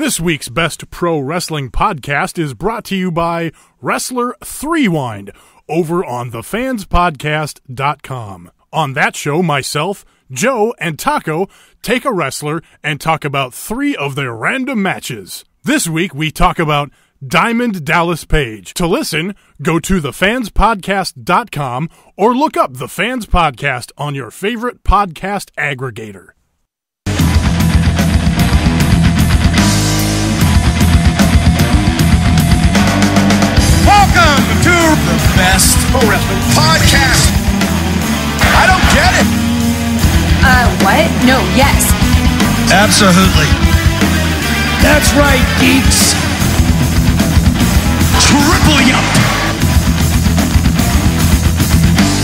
This week's Best Pro Wrestling Podcast is brought to you by Wrestler 3Wind over on thefanspodcast.com. On that show, myself, Joe, and Taco take a wrestler and talk about 3 of their random matches. This week, we talk about Diamond Dallas Page. To listen, go to thefanspodcast.com or look up The Fans Podcast on your favorite podcast aggregator. Welcome to the Best Pro Wrestling Podcast. I don't get it. What? No, yes. Absolutely. That's right, geeks. Triple yup.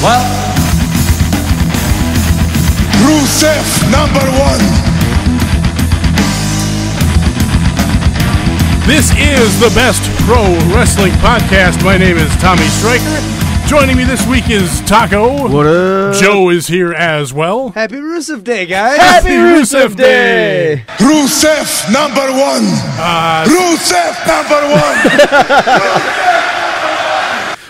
Well, Rusev #1. This is the Best Pro Wrestling Podcast. My name is Tommy Stryker. Joining me this week is Taco. What up? Joe is here as well. Happy Rusev Day, guys. Happy Rusev Day. Rusev #1. Rusev #1.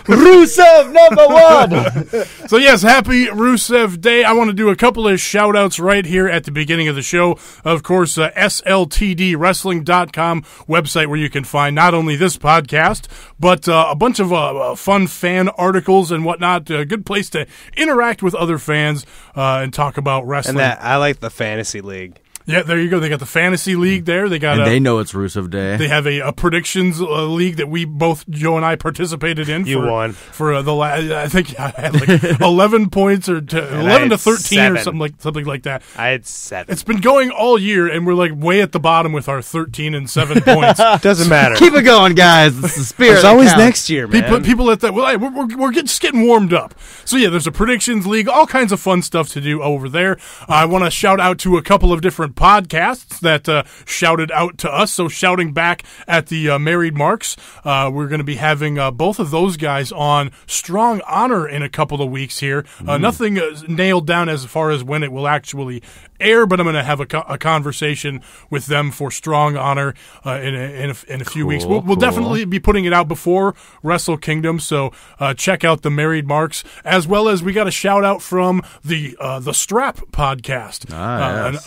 Rusev #1. So yes, happy Rusev Day. I want to do a couple of shout-outs right here at the beginning of the show. Of course, sltdwrestling.com website where you can find not only this podcast, but a bunch of fun fan articles and whatnot. A good place to interact with other fans and talk about wrestling. And I like the Fantasy League. Yeah, there you go. They got the Fantasy League there. They got and they know it's Rusev Day. They have a predictions league that we both, Joe and I, participated in. You won. For the last, I think I had like 11 points or 11 to 13 7. or something like that. I had 7. It's been going all year, and we're like way at the bottom with our 13 and 7 points. Doesn't matter. Keep it going, guys. It's the spirit. It's always next year, man. People at that. Well, hey, we're just getting warmed up. So yeah, there's a predictions league, all kinds of fun stuff to do over there. I want to shout out to a couple of different podcasts that shouted out to us. So shouting back at the Married Marks, we're going to be having both of those guys on Strong Honor in a couple of weeks here. Nothing nailed down as far as when it will actually air, but I'm going to have a conversation with them for Strong Honor in a few weeks. We'll definitely be putting it out before Wrestle Kingdom, so check out the Married Marks, as well as we got a shout out from the Strap podcast. Yes.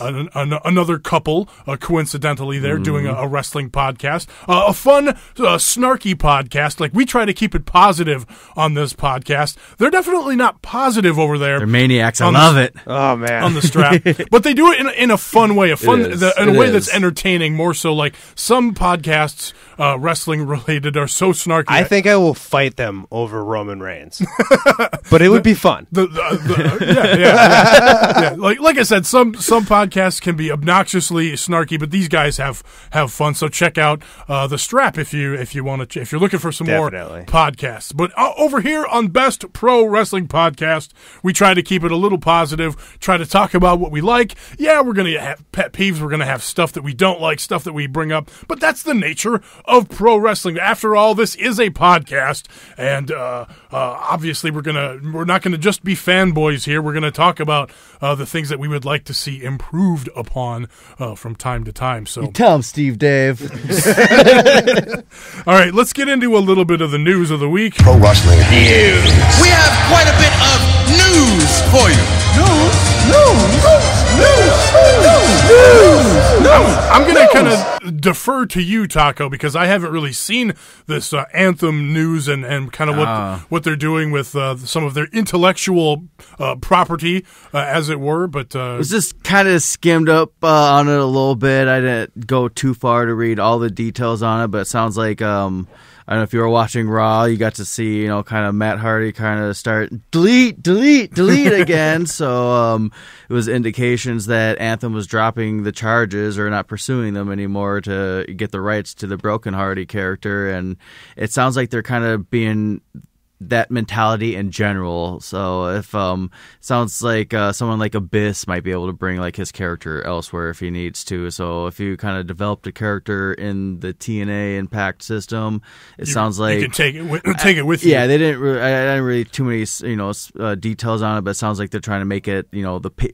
Another couple, coincidentally, they're doing a wrestling podcast, a fun, snarky podcast. Like, we try to keep it positive on this podcast. They're definitely not positive over there. They're maniacs. I love it. Oh, man. On the Strap. But they do it in a fun way, in a way that's entertaining, more so. Like, some podcasts, wrestling related, are so snarky. I think I will fight them over Roman Reigns. But it would be fun. Yeah. Like I said, some podcasts can be obnoxiously snarky, but these guys have fun. So check out the Strap if you want to, if you're looking for some more podcasts. But over here on Best Pro Wrestling Podcast, we try to keep it a little positive, try to talk about what we like. Yeah, we're going to have pet peeves, we're going to have stuff that we don't like, stuff that we bring up, but that's the nature of pro wrestling. After all, this is a podcast, and obviously we're not going to just be fanboys here. We're going to talk about the things that we would like to see improved upon from time to time. So you tell him, Steve Dave. All right, let's get into a little bit of the news of the week. Pro Wrestling News. We have quite a bit of news for you. I'm going to kind of defer to you, Taco, because I haven't really seen this Anthem news and kind of what they're doing with some of their intellectual property, as it were. But I was just kind of skimmed up on it a little bit. I didn't go too far to read all the details on it, but it sounds like I don't know if you were watching Raw, you got to see, kind of Matt Hardy kind of start delete again. So it was indications that Anthem was dropping the charges or not pursuing them anymore to get the rights to the Broken Hardy character. And it sounds like they're kind of being that mentality in general. So if sounds like someone like Abyss might be able to bring like his character elsewhere if he needs to. So if you kind of developed a character in the TNA Impact system, it sounds like you can take it with you. Yeah, they didn't. I didn't really too many details on it, but it sounds like they're trying to make it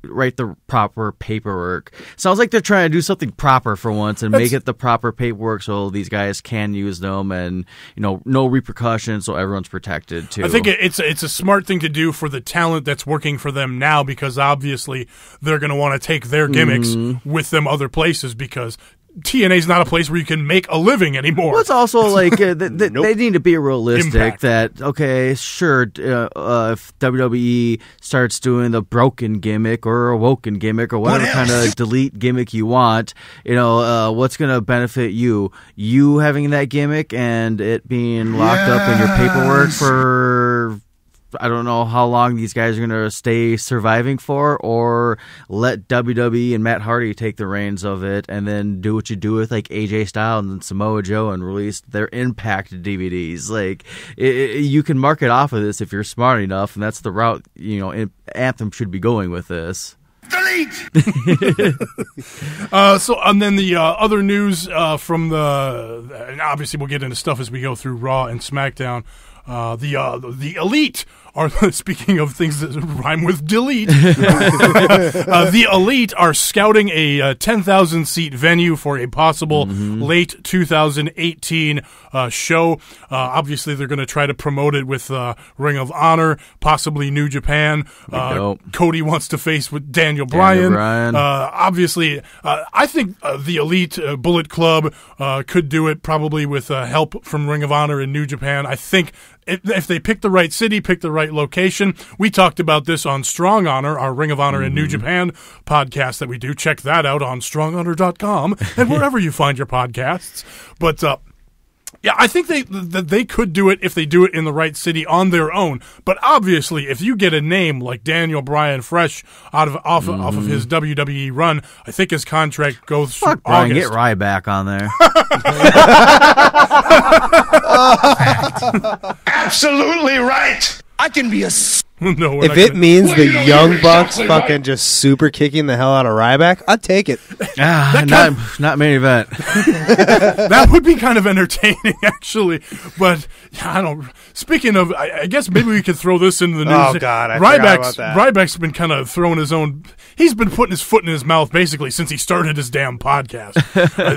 write the proper paperwork. Sounds like they're trying to do something proper for once and make it the proper paperwork so these guys can use them and no repercussions, so everyone's protected too. I think it's a smart thing to do for the talent that's working for them now, because obviously they're going to want to take their gimmicks with them other places, because TNA's not a place where you can make a living anymore. Well, it's also like they need to be realistic. Impact. That okay, sure, if WWE starts doing the broken gimmick or awoken gimmick or whatever kind of delete gimmick you want, what's going to benefit you? You having that gimmick and it being locked up in your paperwork for I don't know how long these guys are going to stay surviving for, or let WWE and Matt Hardy take the reins of it and then do what you do with like AJ Styles and Samoa Joe and release their Impact DVDs. Like you can market off of this if you're smart enough, and that's the route Anthem should be going with this. Delete! And then the other news from and obviously we'll get into stuff as we go through Raw and SmackDown. The Elite are, speaking of things that rhyme with delete, the Elite are scouting a 10,000-seat venue for a possible late 2018 show. Obviously, they're going to try to promote it with Ring of Honor, possibly New Japan. Cody wants to face with Daniel Bryan. Obviously, I think the Elite Bullet Club could do it, probably with help from Ring of Honor and New Japan. I think if they pick the right city, pick the right location. We talked about this on Strong Honor, our Ring of Honor and New Japan podcast that we do. Check that out on stronghonor.com and wherever you find your podcasts. But yeah, I think they could do it if they do it in the right city on their own. But obviously, if you get a name like Daniel Bryan fresh off of his WWE run, I think his contract goes through Bryan, August. get Ryback on there. Absolutely right. I can be a... No, if it means the Young Bucks fucking just super kicking the hell out of Ryback, I'd take it. Not main event. That would be kind of entertaining, actually. But I don't. Speaking of, I guess maybe we could throw this into the news. Oh God, I forgot about that. Ryback's been kind of throwing his own. He's been putting his foot in his mouth basically since he started his damn podcast.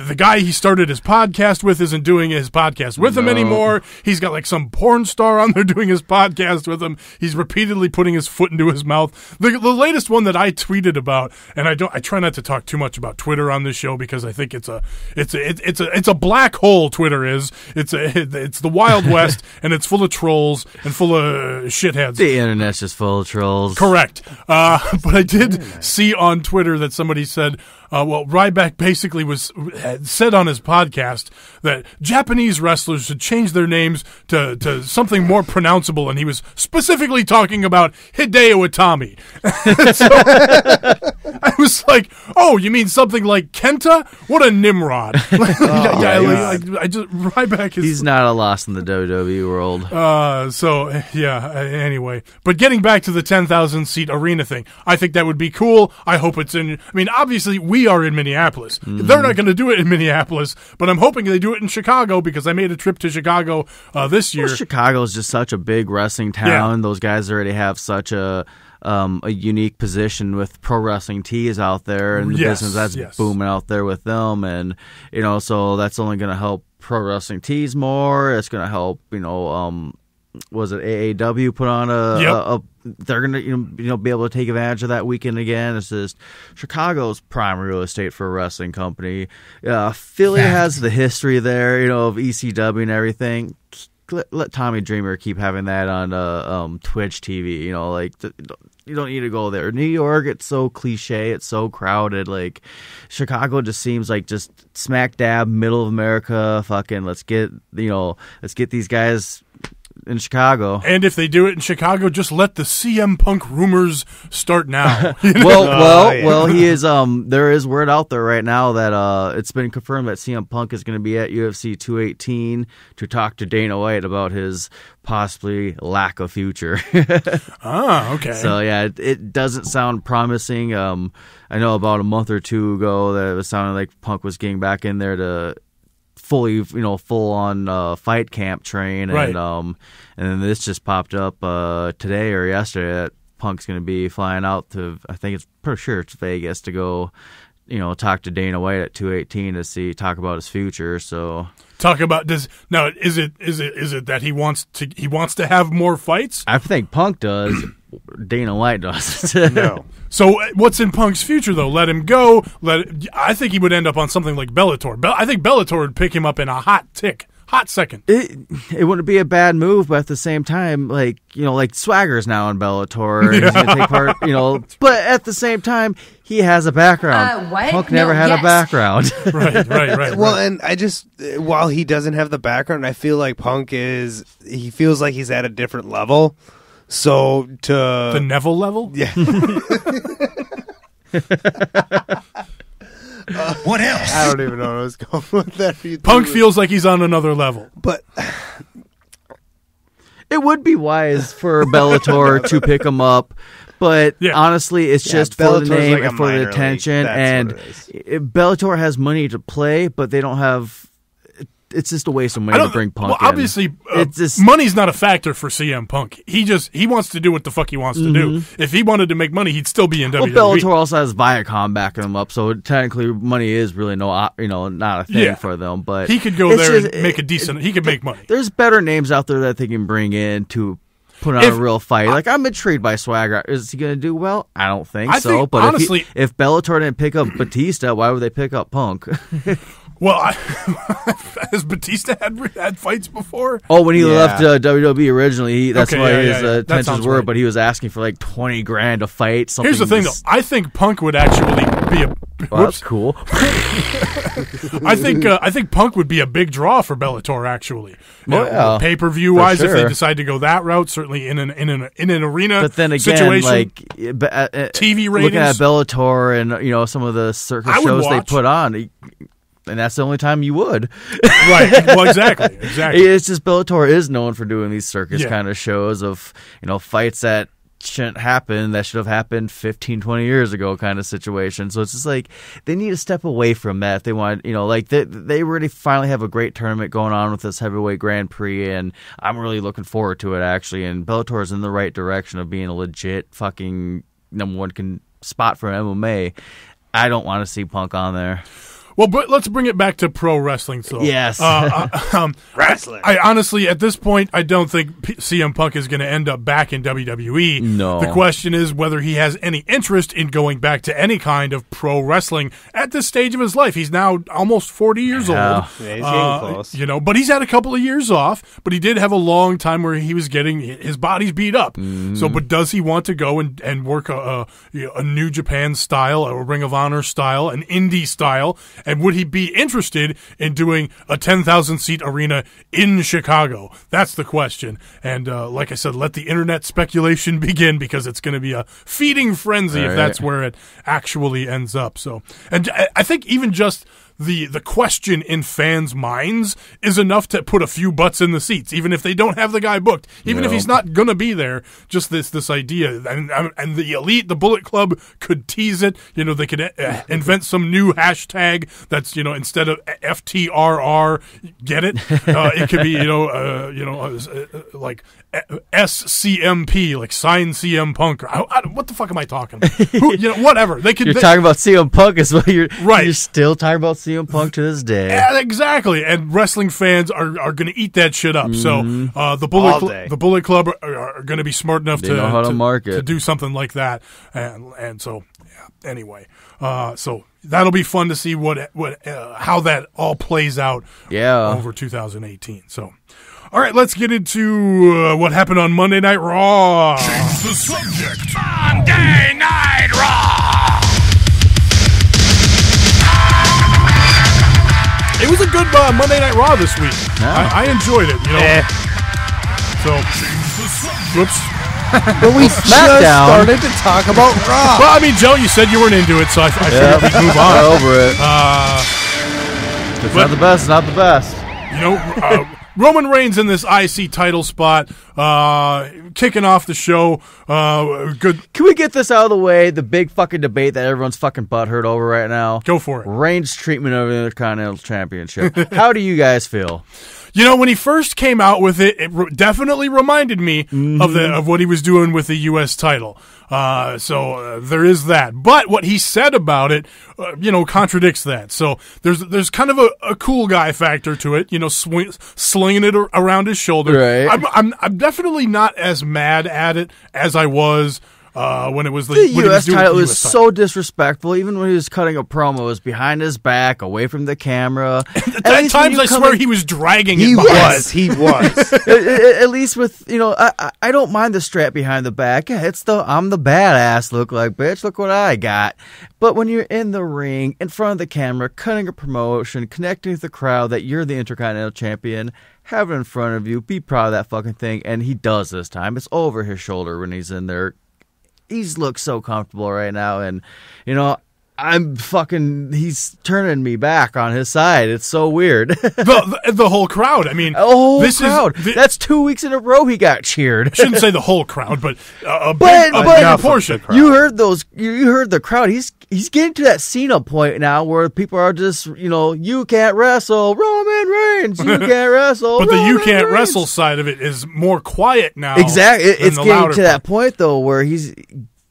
The guy he started his podcast with isn't doing his podcast with him anymore. He's got like some porn star on there doing his podcast with him. He's repeatedly putting his foot into his mouth. The latest one that I tweeted about, and I try not to talk too much about Twitter on this show because I think it's a black hole. Twitter is. It's the Wild West, and it's full of trolls and full of shitheads. The internet's just full of trolls. Correct. But I did see on Twitter that somebody said, Ryback basically had said on his podcast that Japanese wrestlers should change their names to something more pronounceable, and he was specifically talking about Hideo Itami. So I was like, "Oh, you mean something like Kenta? What a Nimrod!" Ryback is—he's not a loss in the WWE world. Anyway, but getting back to the 10,000-seat arena thing, I think that would be cool. I hope it's in. I mean, obviously, we are in Minneapolis. They're not going to do it in Minneapolis, but I'm hoping they do it in Chicago because I made a trip to Chicago this year. Well, Chicago is just such a big wrestling town. Yeah. Those guys already have such a unique position with pro wrestling tees out there and the business that's booming out there with them, and so that's only going to help pro wrestling tees more. It's going to help was it AAW put on a they're gonna be able to take advantage of that weekend again. It's just Chicago's prime real estate for a wrestling company. Philly has the history there, of ECW and everything. Let Tommy Dreamer keep having that on Twitch TV. You don't need to go there. New York, it's so cliche, it's so crowded. Like Chicago just seems like just smack dab middle of America. Fucking let's get these guys in Chicago. And if they do it in Chicago, just let the CM Punk rumors start now. Well, he is. There is word out there right now that it's been confirmed that CM Punk is going to be at UFC 218 to talk to Dana White about his possibly lack of future. Okay. So yeah, it doesn't sound promising. I know about a month or two ago that it was sounding like Punk was getting back in there to full on fight camp train, right. And then this just popped up today or yesterday that Punk's going to be flying out to, I think it's pretty sure it's Vegas, to go, talk to Dana White at 218 to talk about his future. So talk about is it that he wants to have more fights? I think Punk does. Dana White does. No. So what's in Punk's future, though? Let him go. I think he would end up on something like Bellator. I think Bellator would pick him up in a hot second. It wouldn't be a bad move, but at the same time, like Swagger's now in Bellator, and he's going to take part, but at the same time, he has a background. What? Punk never had a background. Right. Well, and I just, while he doesn't have the background, I feel like Punk he feels like he's at a different level. So the Neville level? Yeah. What else? I don't even know what I was going with that. Punk feels like he's on another level. But it would be wise for Bellator to pick him up. But honestly, it's just for the name and for the attention. And Bellator has money to play, but they don't have... It's just a waste of money to bring Punk in. Obviously, money's not a factor for CM Punk. He wants to do what the fuck he wants to do. If he wanted to make money, he'd still be in WWE. Well, Bellator also has Viacom backing him up, so technically money is really not a thing for them. But he could go there and make a decent. He could make money. There's better names out there that they can bring in to put on a real fight. Like, I'm intrigued by Swagger. Is he going to do well? I don't think so. But honestly, if Bellator didn't pick up Batista, why would they pick up Punk? Well, has Batista had fights before? Oh, when he left WWE originally, that's why his intentions were. Right. But he was asking for like $20,000 a fight. Here's the thing, though. I think Punk would actually be a. Well, that's cool. I think Punk would be a big draw for Bellator. Actually, pay-per-view wise, if they decide to go that route, certainly in an arena. But then again, situation, like TV ratings, looking at Bellator and some of the circus shows they put on. And that's the only time you would. Right. Well, exactly. It's just Bellator is known for doing these circus kind of shows of, fights that shouldn't happen, that should have happened 15, 20 years ago kind of situation. So it's just like they need to step away from that if they want, they really finally have a great tournament going on with this heavyweight Grand Prix, and I'm really looking forward to it, actually. And Bellator is in the right direction of being a legit fucking number one spot for MMA. I don't want to see Punk on there. Well, but let's bring it back to pro wrestling. So, yes. Wrestling. I honestly, at this point, I don't think CM Punk is going to end up back in WWE. No. The question is whether he has any interest in going back to any kind of pro wrestling at this stage of his life. He's now almost 40 years old. Yeah, he's getting close. But he's had a couple of years off. But he did have a long time where he was getting his body's beat up. Mm-hmm. So, but does he want to go and work a New Japan style, a Ring of Honor style, an indie style? And would he be interested in doing a 10,000-seat arena in Chicago? That's the question. And like I said, let the internet speculation begin, because it's going to be a feeding frenzy if that's where it actually ends up. So, and I think even just the question in fans' minds is enough to put a few butts in the seats, even if they don't have the guy booked, even if he's not going to be there. Just this idea, and the Elite, the Bullet Club could tease it. They could invent some new hashtag that's instead of FTRR, get it? It could be like SCMP, like sign CM Punk. What the fuck am I talking about? Whatever. You're talking about CM Punk as well. You're right. You're still talking about CM Punk to this day. Yeah, exactly. And wrestling fans are going to eat that shit up. Mm-hmm. So the Bullet Club are going to be smart enough to know how to market, to do something like that. And so anyway, so that'll be fun to see how that all plays out over 2018. So. All right, let's get into what happened on Monday Night Raw. Change the subject. Monday Night Raw. It was a good Monday Night Raw this week. I enjoyed it. So, whoops. But we just Smackdown. started to talk about Raw. Well, I mean, Joe, you said you weren't into it, so I figured we'd move on. Over it. It's but- not the best. Not the best. You know, Roman Reigns in this IC title spot, kicking off the show. Good. Can we get this out of the way? The big fucking debate that everyone's fucking butthurt over right now. Go for it. Reigns' treatment of the Intercontinental Championship. How do you guys feel? You know, when he first came out with it, it definitely reminded me of what he was doing with the U.S. title. So there is that. But what he said about it, contradicts that. So there's kind of a cool guy factor to it. You know, slinging it around his shoulder. Right. I'm definitely not as mad at it as I was. When it was the U.S. title was so disrespectful. Even when he was cutting a promo, it was behind his back, away from the camera. At times, I swear he was dragging it. He was. At least with I don't mind the strap behind the back. Yeah, I'm the badass. Look like bitch. Look what I got. But when you're in the ring, in front of the camera, cutting a promotion, connecting with the crowd that you're the Intercontinental Champion, have it in front of you, be proud of that fucking thing. And he does this time. It's over his shoulder when he's in there. He's looks so comfortable right now, and he's turning me back on his side. It's so weird. the whole crowd. I mean, crowd. That's 2 weeks in a row he got cheered. I shouldn't say the whole crowd, but a big portion. You heard those. You heard the crowd. He's getting to that Cena point now where people are just, you can't wrestle, Roman Reigns. You can't wrestle. But Roman the you can't Reigns. wrestle side of it is more quiet now. Exactly. It's getting to that part. point though where he's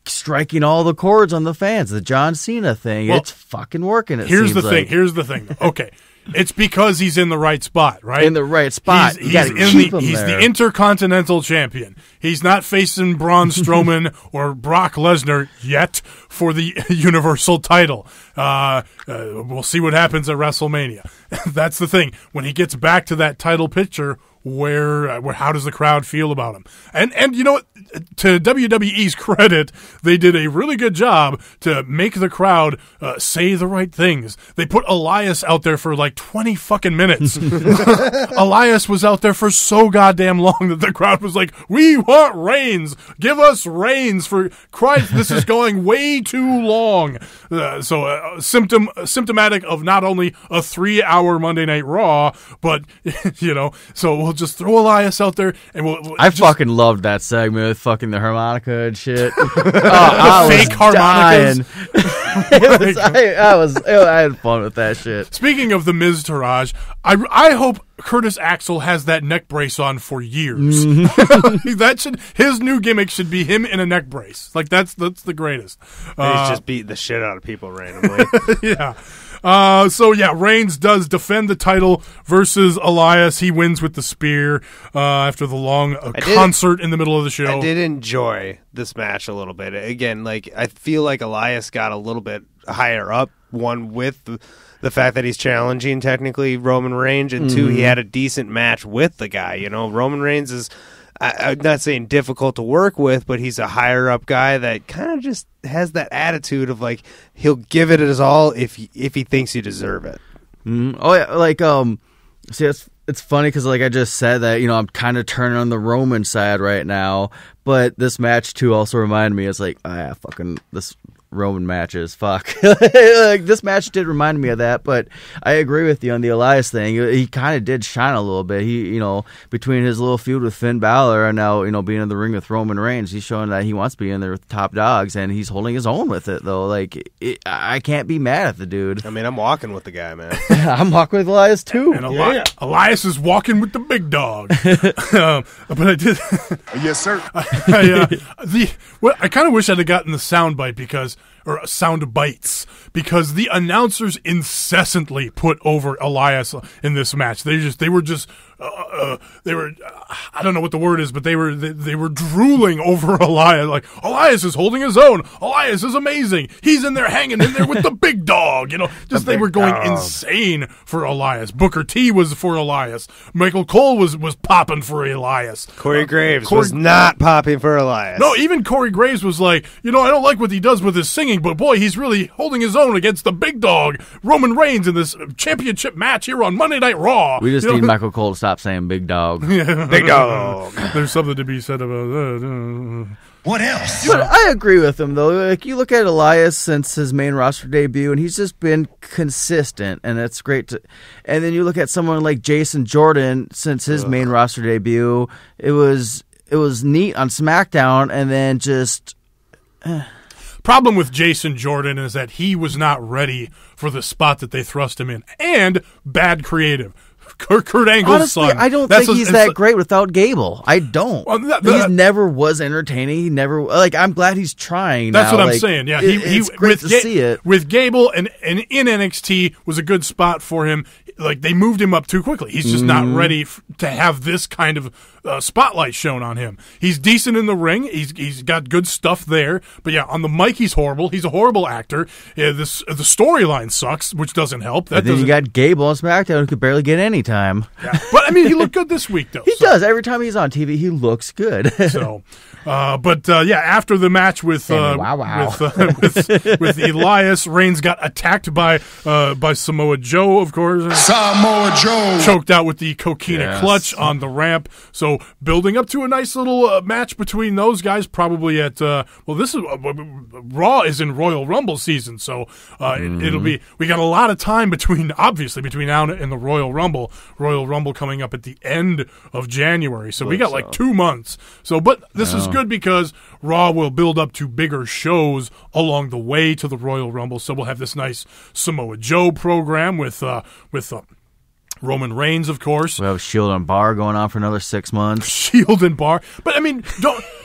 striking all the chords on the fans. The John Cena thing. Well, it's fucking working. Here's the thing. Okay. It's because he's in the right spot, right? In the right spot. He's the Intercontinental Champion. He's not facing Braun Strowman or Brock Lesnar yet for the Universal title. We'll see what happens at WrestleMania. That's the thing. When he gets back to that title picture, where how does the crowd feel about him? And you know what? To WWE's credit, they did a really good job to make the crowd say the right things. They put Elias out there for like 20 fucking minutes. Elias was out there for so goddamn long that the crowd was like, "We want Reigns. Give us Reigns for Christ. This is going way too long." Symptomatic of not only a 3-hour Monday Night Raw, but so we'll just throw Elias out there and I fucking loved that segment with fucking the harmonica and shit. Fake harmonicas. I had fun with that shit. Speaking of the Miz Taraj, I hope Curtis Axel has that neck brace on for years. His new gimmick should be him in a neck brace. Like that's the greatest. He's just beating the shit out of people randomly. Yeah. Reigns does defend the title versus Elias. He wins with the spear after the long concert in the middle of the show. I did enjoy this match a little bit. Again, I feel like Elias got a little bit higher up, one with the fact that he's challenging technically Roman Reigns, and two, he had a decent match with the guy. Roman Reigns is, I'm not saying difficult to work with, but he's a higher up guy that kind of just has that attitude of he'll give it his all if he thinks you deserve it. Oh yeah, see, it's funny because I just said that I'm kind of turning on the Roman side right now, but this match too also reminded me. It's fucking this Roman matches. Fuck. This match did remind me of that, but I agree with you on the Elias thing. He kind of did shine a little bit. He, between his little feud with Finn Balor and now, being in the ring with Roman Reigns, he's showing that he wants to be in there with top dogs, and he's holding his own with it, though. I can't be mad at the dude. I mean, I'm walking with the guy, man. I'm walking with Elias, too. And Elias is walking with the big dog. But I did... Yes, sir. I kind of wish I'd have gotten the soundbite or sound bites, because the announcers incessantly put over Elias in this match. They were I don't know what the word is, but they were drooling over Elias. Elias is holding his own. Elias is amazing. He's in there hanging in there with the big dog. They were going insane for Elias. Booker T was for Elias. Michael Cole was popping for Elias. Corey Graves was not popping for Elias. No, even Corey Graves was like, I don't like what he does with his singing, but boy, he's really holding his own against the big dog, Roman Reigns, in this championship match here on Monday Night Raw. We just need Michael Cole to stop stop saying big dog. Big dog. There's something to be said about that. What else? But I agree with him, though. Like, you look at Elias since his main roster debut, and he's just been consistent, and it's great to. And then you look at someone like Jason Jordan since his main roster debut. It was neat on SmackDown, and then just. Problem with Jason Jordan is that he was not ready for the spot that they thrust him in, and bad creative. Kurt Angle's Honestly, son. I don't think he's that great without Gable. I don't. Well, he never was entertaining. He never I'm glad he's trying. That's now. what I'm saying. Yeah, it's great to see it with Gable, and in NXT was a good spot for him. Like they moved him up too quickly. He's just not ready to have this kind of spotlight shown on him. He's decent in the ring. He's got good stuff there. But yeah, on the mic he's horrible. He's a horrible actor. The storyline sucks, which doesn't help. Then you got Gable on SmackDown who could barely get any time. Yeah. But I mean, he looked good this week though. He does. Every time he's on TV, he looks good. So, after the match with Elias, Reigns got attacked by Samoa Joe, of course. Samoa Joe Choked out with the coquina clutch on the ramp. So building up to a nice little match between those guys, probably at this is Raw is in Royal Rumble season, so it'll be we got a lot of time between now and the Royal Rumble. Royal Rumble coming up at the end of January, so we got like 2 months. So, but this is good because Raw will build up to bigger shows along the way to the Royal Rumble. So we'll have this nice Samoa Joe program with Roman Reigns, of course. We have Shield and Bar going on for another 6 months. Shield and Bar, but I mean,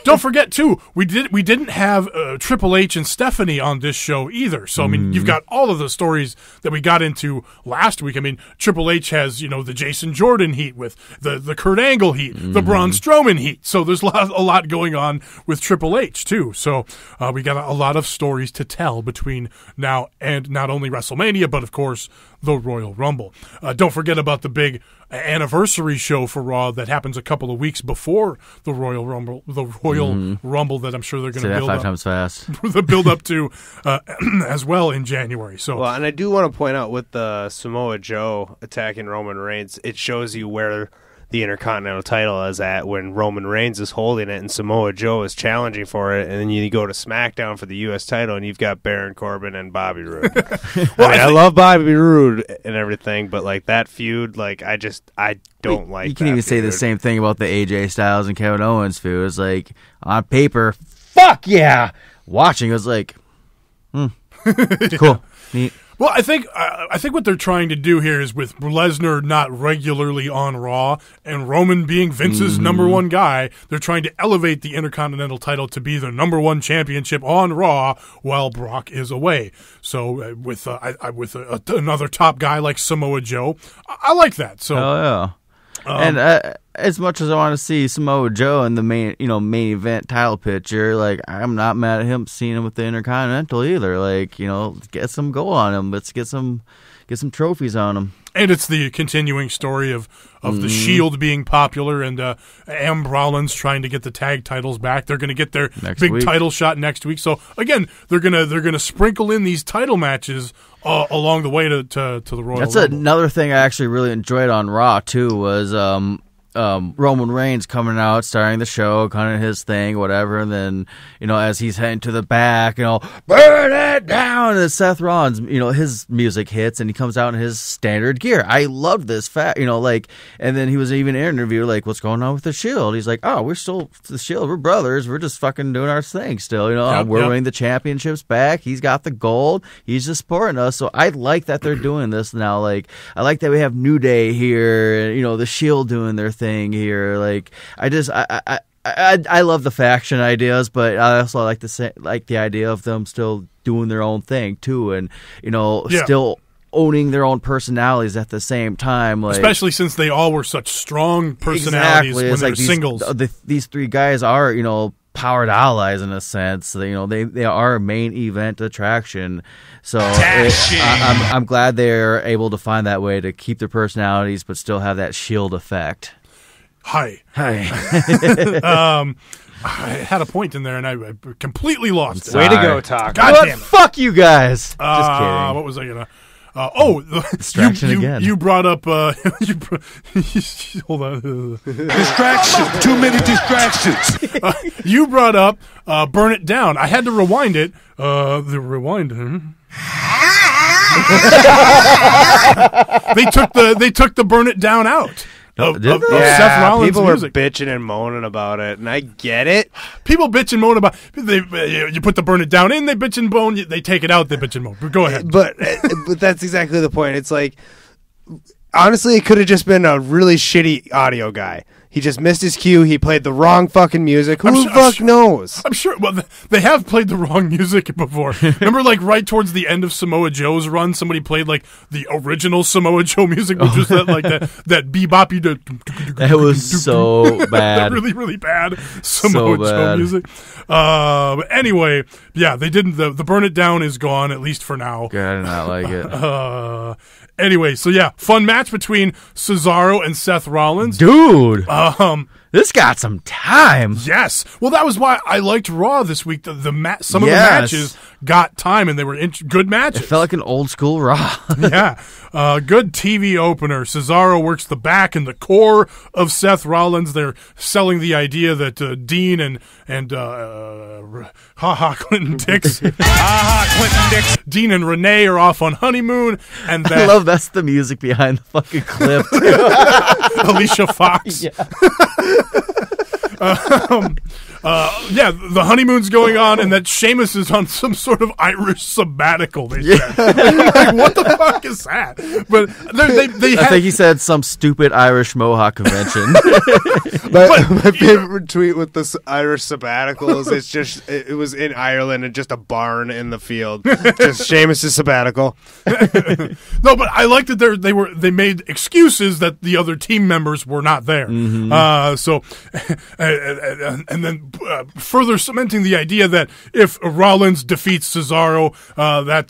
don't forget too. We didn't have Triple H and Stephanie on this show either. So I mean, you've got all of the stories that we got into last week. I mean, Triple H has the Jason Jordan heat with the Kurt Angle heat, the Braun Strowman heat. So there's a lot going on with Triple H too. So we got a lot of stories to tell between now and not only WrestleMania, but of course the Royal Rumble. Don't forget about the big anniversary show for Raw that happens a couple of weeks before the Royal Rumble. The Royal Rumble that I'm sure they're going to build 5 times fast. The build up to as well in January. So, well, and I do want to point out with the Samoa Joe attacking Roman Reigns, it shows you where the Intercontinental title is at when Roman Reigns is holding it and Samoa Joe is challenging for it, and then you go to SmackDown for the U.S. title and you've got Baron Corbin and Bobby Roode. I love Bobby Roode and everything, but like that feud, like I don't like. You can even say the same thing about the AJ Styles and Kevin Owens feud. It's like on paper, fuck yeah. Watching, it was like, cool, neat. Well, I think what they're trying to do here is with Lesnar not regularly on Raw and Roman being Vince's number one guy, they're trying to elevate the Intercontinental title to be the number one championship on Raw while Brock is away. So with another top guy like Samoa Joe, I like that. So, yeah. And as much as I want to see Samoa Joe in the main event title picture, like I'm not mad at him seeing him with the Intercontinental either. Like get some goal on him. Let's get some trophies on him. And it's the continuing story of the Shield being popular and Amber Rollins trying to get the tag titles back. They're going to get their big title shot next week. So again, they're gonna sprinkle in these title matches along the way to the Royal Rumble. That's another thing I actually really enjoyed on Raw too was Roman Reigns coming out, starting the show, kind of his thing, whatever, and then, as he's heading to the back, burn it down, and Seth Rollins, his music hits, and he comes out in his standard gear. I loved this fact, and then he was even in an interview, like, what's going on with the Shield? He's like, oh, we're still the Shield, we're brothers, we're just fucking doing our thing still, we're winning the championships back, he's got the gold, he's just supporting us, so I like that they're doing this now, like, I like that we have New Day here, and, the Shield doing their thing here. Like I love the faction ideas, but I also like the idea of them still doing their own thing too, and still owning their own personalities at the same time. Like, especially since they all were such strong personalities when they were singles. These three guys are powered allies in a sense. They are a main event attraction. So I'm glad they're able to find that way to keep their personalities but still have that Shield effect. Hi. I had a point in there and I completely lost it. Way to go, Talk. God damn it. Fuck you guys. Just kidding. What was I gonna? Distraction again. You brought up. Hold on. Distractions. Too many distractions. You brought up Burn It Down. I had to rewind it. The rewind. They took the Burn It Down out. Of Seth Rollins' people music. were bitching and moaning about it, and I get it. People bitch and moan about. You put the Burn It Down in, they bitch and moan. They take it out, they bitch and moan. But go ahead. But that's exactly the point. It's like, honestly, it could have just been a really shitty audio guy. He just missed his cue. He played the wrong fucking music. Who the fuck knows? I'm sure. Well, they have played the wrong music before. Remember, like right towards the end of Samoa Joe's run, somebody played like the original Samoa Joe music, which was that beboppy. That was so bad. That really, really bad Samoa Joe music. But anyway, yeah, they didn't. The Burn It Down is gone, at least for now. God, I did not like it. Anyway, so yeah, fun match between Cesaro and Seth Rollins. Dude, this got some time. Yes. Well, that was why I liked Raw this week. Some of the matches got time, and they were good matches. It felt like an old school Raw. Yeah. Good TV opener. Cesaro works the back and the core of Seth Rollins. They're selling the idea that Dean and Clinton Dix. Clinton Dix. Dean and Renee are off on honeymoon, and I love that's the music behind the fucking clip. Alicia Fox. Yeah. The honeymoon's going on, and that Sheamus is on some sort of Irish sabbatical. They said, like, what the fuck is that? But I think he said some stupid Irish Mohawk convention. My favorite tweet with this Irish sabbatical is it was in Ireland and just a barn in the field, just Sheamus' sabbatical. No, but I like that they made excuses that the other team members were not there. Mm-hmm. And then further cementing the idea that if Rollins defeats Cesaro, that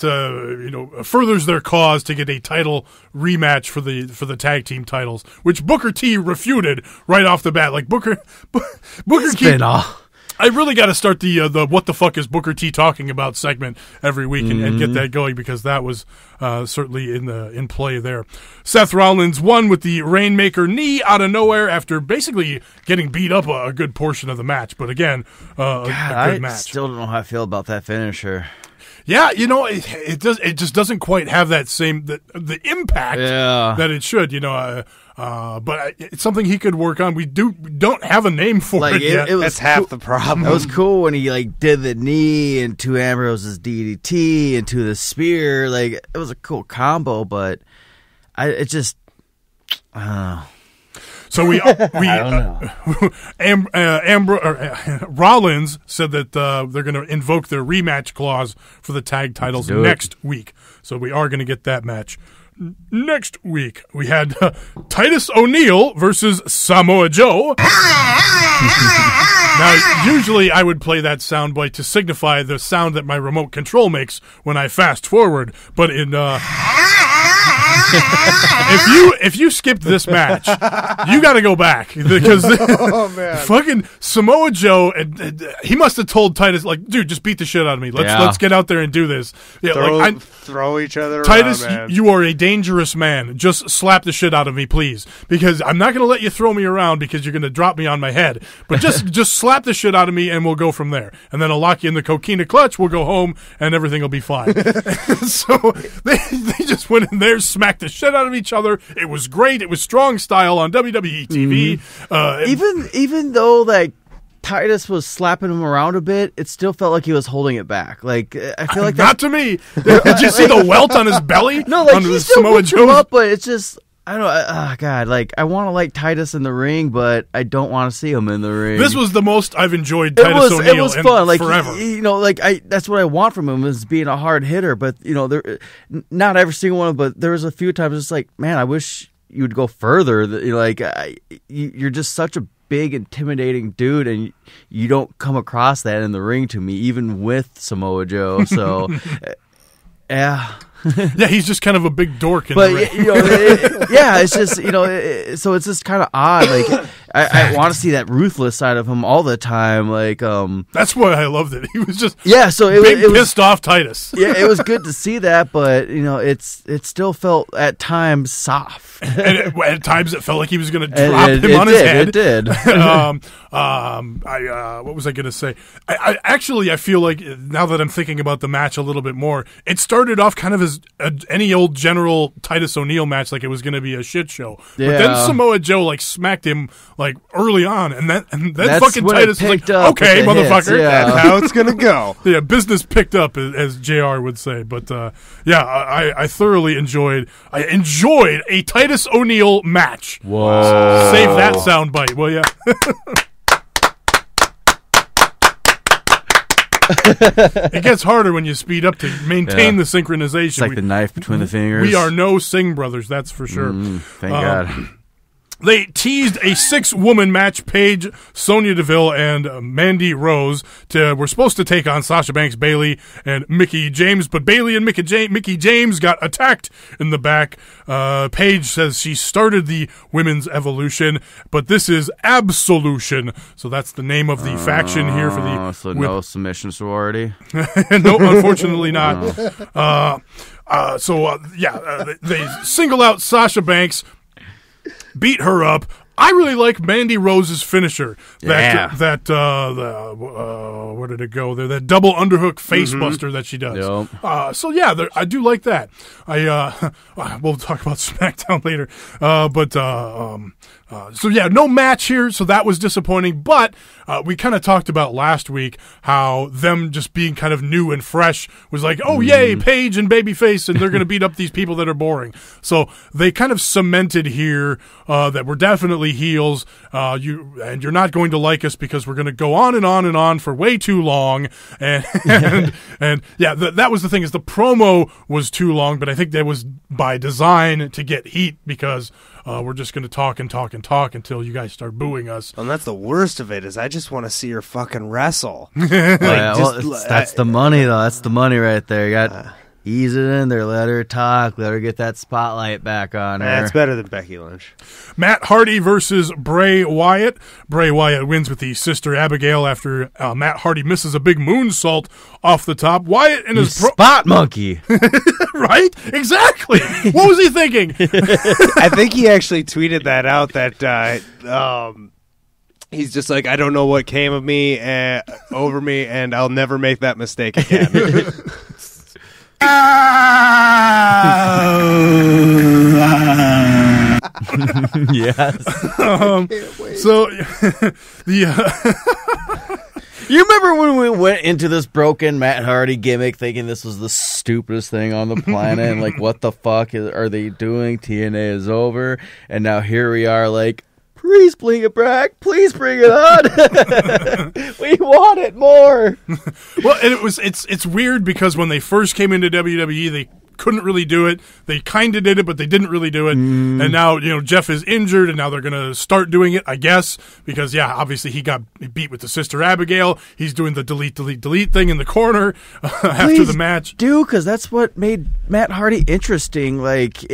furthers their cause to get a title rematch for the tag team titles, which Booker T refuted right off the bat. Like Booker T. I really got to start the what the fuck is Booker T talking about segment every week and get that going, because that was certainly in play there. Seth Rollins won with the Rainmaker knee out of nowhere after basically getting beat up a good portion of the match. But again, a good match. I still don't know how I feel about that finisher. Yeah, it just doesn't quite have that same the impact that it should. But it's something he could work on. We don't have a name for it yet. That's half the problem. It was cool when he did the knee into Ambrose's DDT into the spear. It was a cool combo, but I don't know. So we I don't know. Rollins said that they're going to invoke their rematch clause for the tag titles next week. So we are going to get that match next week. We had Titus O'Neil versus Samoa Joe. Now, usually I would play that soundbite to signify the sound that my remote control makes when I fast forward, but in if you skipped this match, you got to go back, because fucking Samoa Joe, he must have told Titus, dude, just beat the shit out of me. Let's get out there and do this. Yeah, throw each other Titus, around, man. You are a dangerous man. Just slap the shit out of me, please, because I'm not going to let you throw me around because you're going to drop me on my head. But just slap the shit out of me and we'll go from there. And then I'll lock you in the coquina clutch. We'll go home and everything will be fine. So they just went in there, smacked the shit out of each other. It was great. It was strong style on WWE TV. Mm-hmm. Even though Titus was slapping him around a bit, it still felt like he was holding it back. I feel like not to me. Did you see the welt on his belly? No, he still whipped him up, but it's just, I don't know. God, I want to like Titus in the ring, but I don't want to see him in the ring. This was the most I've enjoyed Titus O'Neil. It was fun, forever. That's what I want from him, is being a hard hitter. But there, not every single one. But there was a few times it's like, man, I wish you would go further. You're just such a big, intimidating dude, and you don't come across that in the ring to me, even with Samoa Joe. So, yeah. Yeah, he's just kind of a big dork in the ring. It's just, so it's just kind of odd. I want to see that ruthless side of him all the time. Like, that's why I loved it. He was just so it was pissed off Titus. Yeah, it was good to see that, but it still felt at times soft. And at times it felt like he was going to drop him on his head. It did. What was I going to say? I feel like now that I'm thinking about the match a little bit more, it started off kind of as any old general Titus O'Neil match, like it was going to be a shit show. Yeah. But then Samoa Joe smacked him early on, and then That's fucking when Titus it was picked like, up okay, with the hits, motherfucker, yeah. That's how it's gonna go. Yeah, business picked up, as JR would say. But I thoroughly enjoyed a Titus O'Neil match. Whoa. Save that sound bite, will ya? It gets harder when you speed up to maintain the synchronization. It's like the knife between the fingers. We are no Singh brothers, that's for sure. Thank God. They teased a 6-woman match. Paige, Sonya Deville, and Mandy Rose were supposed to take on Sasha Banks, Bayley, and Mickie James, but Bayley and Mickie James got attacked in the back. Paige says she started the women's evolution, but this is Absolution, so that's the name of the faction here for the. So no submission sorority. No, unfortunately not. They single out Sasha Banks, beat her up. I really like Mandy Rose's finisher. Where did it go there? That double underhook face buster that she does. Yep. I do like that. We'll talk about SmackDown later. No match here, so that was disappointing. But we kind of talked about last week how them just being kind of new and fresh was like, oh, yay, Paige and Babyface, and they're going to beat up these people that are boring. So they kind of cemented here that we're definitely heels. You're not going to like us because we're going to go on and on and on for way too long. That was the thing, is the promo was too long, but I think that was by design to get heat because we're just going to talk and talk and talk until you guys start booing us. And that's the worst of it, is I just want to see her fucking wrestle. That's the money, though. That's the money right there. You got ease it in there, let her talk, let her get that spotlight back on her. That's better than Becky Lynch. Matt Hardy versus Bray Wyatt. Bray Wyatt wins with the Sister Abigail after Matt Hardy misses a big moonsault off the top. Wyatt and his spot monkey. Right? Exactly. What was he thinking? I think he actually tweeted that out, that he's just like, I don't know what came of me over me, and I'll never make that mistake again. Yes. You remember when we went into this broken Matt Hardy gimmick thinking this was the stupidest thing on the planet and like, what the fuck are they doing? TNA is over. And now here we are like, please bring it back. Please bring it on. We want it more. Well, and it's weird because when they first came into WWE, they couldn't really do it. They kind of did it, but they didn't really do it. And now, Jeff is injured, and now they're going to start doing it, I guess, because, obviously he got beat with the Sister Abigail. He's doing the delete thing in the corner after the match. Because that's what made Matt Hardy interesting. Like,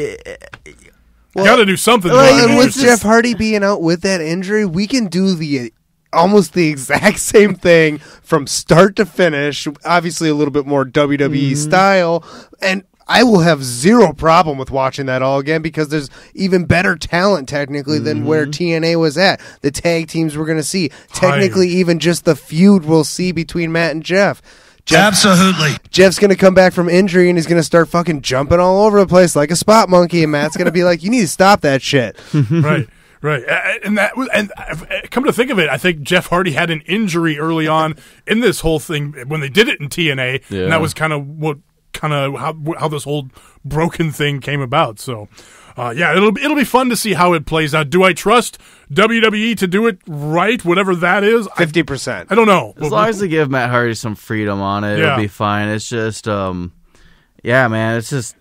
got to do something. And with Jeff Hardy being out with that injury, we can do almost the exact same thing from start to finish. Obviously, a little bit more WWE style, and I will have zero problem with watching that all again because there's even better talent technically than where TNA was at. The tag teams we're going to see, technically, even just the feud we'll see between Matt and Jeff. Absolutely. Jeff's going to come back from injury and he's going to start fucking jumping all over the place like a spot monkey, and Matt's going to be like, you need to stop that shit. Right. And come to think of it, I think Jeff Hardy had an injury early on in this whole thing when they did it in TNA, and that was kind of how this whole broken thing came about. So, it'll be fun to see how it plays out. Do I trust WWE to do it right, whatever that is? 50%. I don't know. As long as they give Matt Hardy some freedom on it, it'll be fine. It's just, man, it's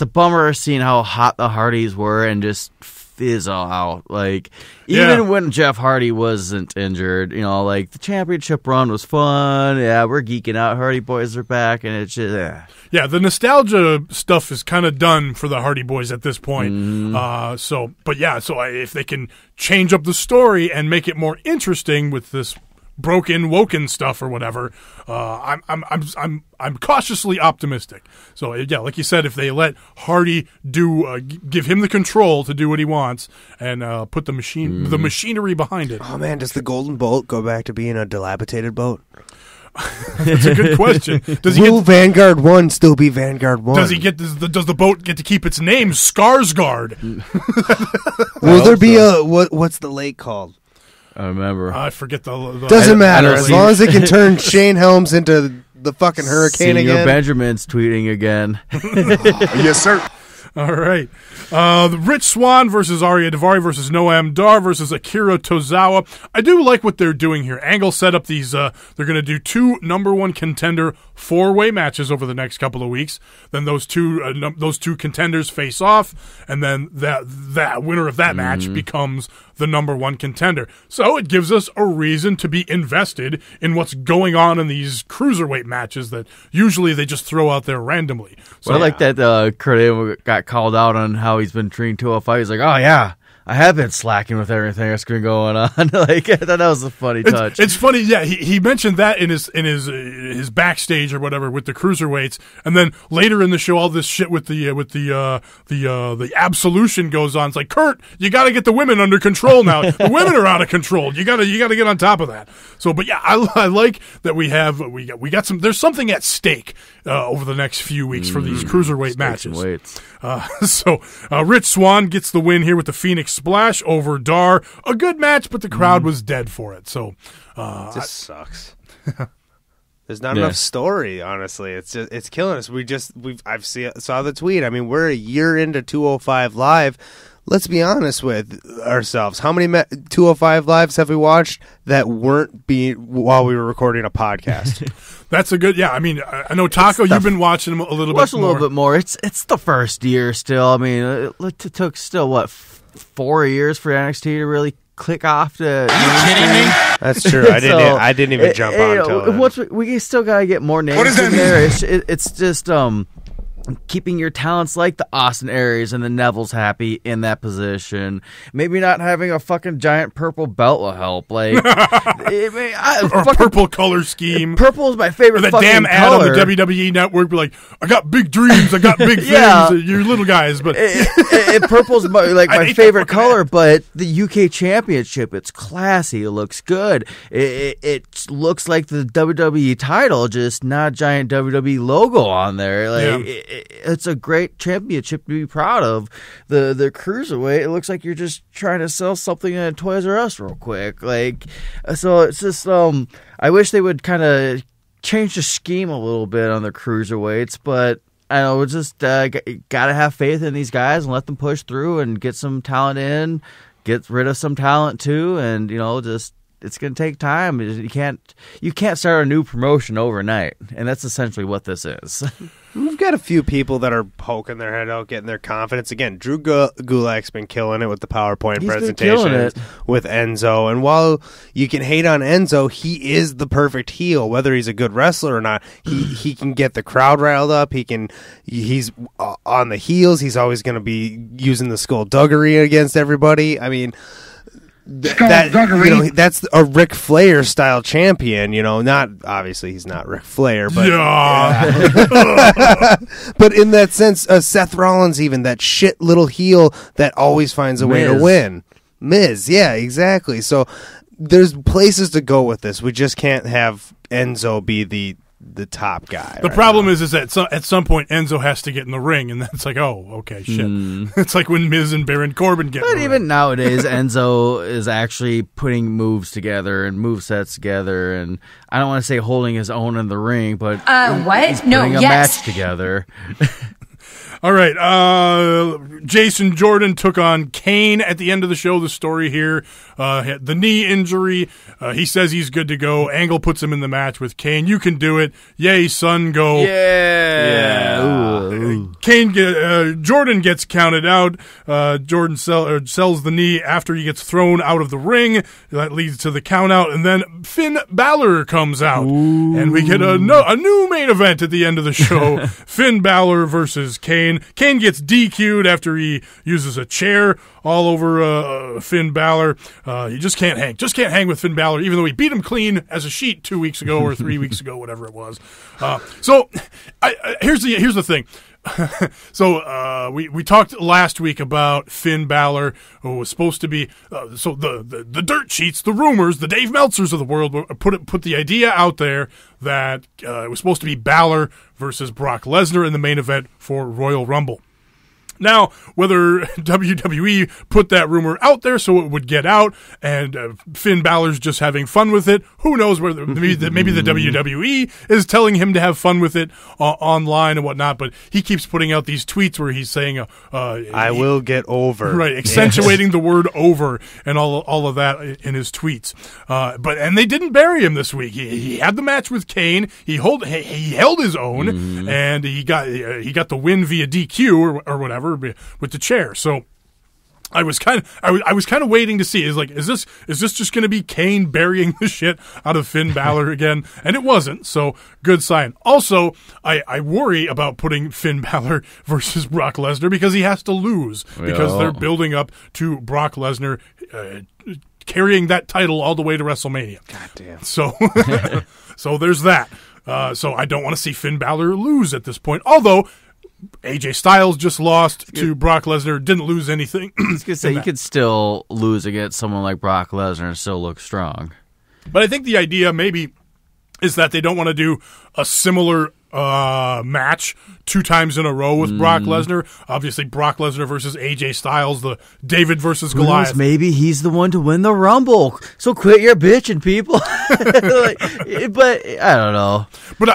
a bummer seeing how hot the Hardys were and just fizzle out. Like, even when Jeff Hardy wasn't injured, you know, like, the championship run was fun. Yeah, we're geeking out. Hardy Boys are back, and it's just, Yeah, the nostalgia stuff is kind of done for the Hardy Boys at this point. So if they can change up the story and make it more interesting with this broken woken stuff or whatever, I'm cautiously optimistic. So yeah, like you said, if they let Hardy give him the control to do what he wants and put the machinery behind it. Oh man, does the Golden Bolt go back to being a dilapidated boat? That's a good question. Will Vanguard 1 still be Vanguard 1? Does the boat get to keep its name, Skarsgård? Will there be what's the lake called? I remember. I forget the Doesn't matter. As long as it can turn Shane Helms into the fucking hurricane Senior again. Benjamin's tweeting again. Yes, sir. All right. The Rich Swann versus Arya Daivari versus Noam Dar versus Akira Tozawa. I do like what they're doing here. Angle set up these, they're going to do 2 number 1 contender 4-way matches over the next couple of weeks. Then those two contenders face off, and then that winner of that match becomes the number 1 contender. So it gives us a reason to be invested in what's going on in these cruiserweight matches that usually they just throw out there randomly. So, I like that Kurt Angle got called out on how he's been treating 205. He's like, oh, yeah, I have been slacking with everything that's been going on. Like, I thought that was a funny touch. It's funny, yeah. He mentioned that in his backstage or whatever with the cruiserweights, and then later in the show, all this shit with the absolution goes on. It's like, Kurt, you got to get the women under control now. The women are out of control. You got to get on top of that. So, but yeah, I like that we got some. There's something at stake over the next few weeks for these cruiserweight matches. So Rich Swann gets the win here with the Phoenix Splash over Dar. A good match, but the crowd was dead for it. So it just sucks. There's not enough story, honestly. It's killing us. Saw the tweet. I mean, we're a year into 205 Live. Let's be honest with ourselves. How many 205 Lives have we watched that weren't while we were recording a podcast? That's a good, yeah. I mean, I know Taco, you've been watching them a little bit more. It's the first year still. I mean, it took still 4 years for NXT to really click off. To, are you kidding me? That's true. I didn't even jump on. We still gotta get more names in there. It's just keeping your talents like the Austin Aries and the Nevilles happy in that position. Maybe not having a fucking giant purple belt will help. Like, purple color scheme. Purple is my favorite. That fucking damn ad color. on the WWE Network be like, I got big dreams, I got big things. You're little guys, but purple's my favorite color. But the UK Championship, it's classy. It looks good. It looks like the WWE title, just not a giant WWE logo on there. Like. It's a great championship to be proud of. The cruiserweight, it looks like you're just trying to sell something at Toys R Us real quick. Like, so it's just I wish they would kind of change the scheme a little bit on the cruiserweights, but I know it's just gotta have faith in these guys and let them push through and get some talent in, get rid of some talent too, and just. It's going to take time. You can't start a new promotion overnight, and that's essentially what this is. We've got a few people that are poking their head out, getting their confidence. Again, Drew Gulak's been killing it with the PowerPoint presentations with Enzo. And while you can hate on Enzo, he is the perfect heel. Whether he's a good wrestler or not, he can get the crowd riled up. He's on the heels. He's always going to be using the skullduggery against everybody. I mean... that's a Ric Flair style champion, not obviously he's not Ric Flair, but but in that sense, Seth Rollins, even that shit little heel that always finds a way to win. Miz, yeah, exactly. So there's places to go with this. We just can't have Enzo be the top guy. The problem is that at some point Enzo has to get in the ring, and that's like, oh, okay, shit. It's like when Miz and Baron Corbin get in the ring. But even nowadays, Enzo is actually putting moves together and movesets together, and I don't want to say holding his own in the ring, but he's putting a match together. All right, Jason Jordan took on Kane at the end of the show. The story here, the knee injury. He says he's good to go. Angle puts him in the match with Kane. You can do it. Yay, son, go. Yeah. Ooh. Jordan gets counted out. Jordan sells the knee after he gets thrown out of the ring. That leads to the count out, and then Finn Balor comes out, and we get a new main event at the end of the show. Finn Balor versus Kane. Kane gets DQ'd after he uses a chair all over Finn Balor. He just can't hang. Just can't hang with Finn Balor, even though he beat him clean as a sheet 2 weeks ago or 3 weeks ago, whatever it was. Here's the thing. So we talked last week about Finn Balor, who was supposed to be the dirt sheets, the rumors, the Dave Meltzers of the world put the idea out there that it was supposed to be Balor versus Brock Lesnar in the main event for Royal Rumble. Now, whether WWE put that rumor out there so it would get out, and Finn Balor's just having fun with it, who knows? Whether maybe the WWE is telling him to have fun with it online and whatnot. But he keeps putting out these tweets where he's saying, "I will get over," right, accentuating the word "over" and all of that in his tweets. And they didn't bury him this week. He had the match with Kane. He held his own, and he got the win via DQ or whatever with the chair. So I was kind of waiting to see, is this just going to be Kane burying the shit out of Finn Balor again? And it wasn't. So good sign. Also, I worry about putting Finn Balor versus Brock Lesnar because he has to lose because they're building up to Brock Lesnar carrying that title all the way to WrestleMania. God damn. So there's that. So I don't want to see Finn Balor lose at this point. Although AJ Styles just lost to Brock Lesnar, didn't lose anything. I was going to say, you could still lose against someone like Brock Lesnar and still look strong. But I think the idea maybe is that they don't want to do a similar match 2 times in a row with Brock Lesnar. Obviously, Brock Lesnar versus AJ Styles, the David versus Goliath. Maybe he's the one to win the Rumble. So quit your bitching, people. But I don't know. But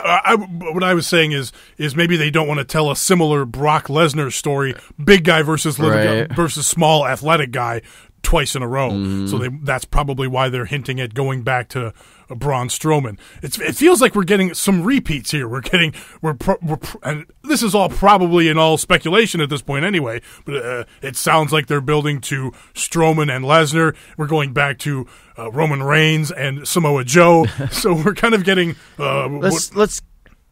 what I was saying is maybe they don't want to tell a similar Brock Lesnar story, big guy versus little guy versus small athletic guy, twice in a row. So that's probably why they're hinting at going back to Braun Strowman. It feels like we're getting some repeats here. And this is all probably in all speculation at this point anyway, but it sounds like they're building to Strowman and Lesnar. We're going back to Roman Reigns and Samoa Joe. So we're kind of getting let's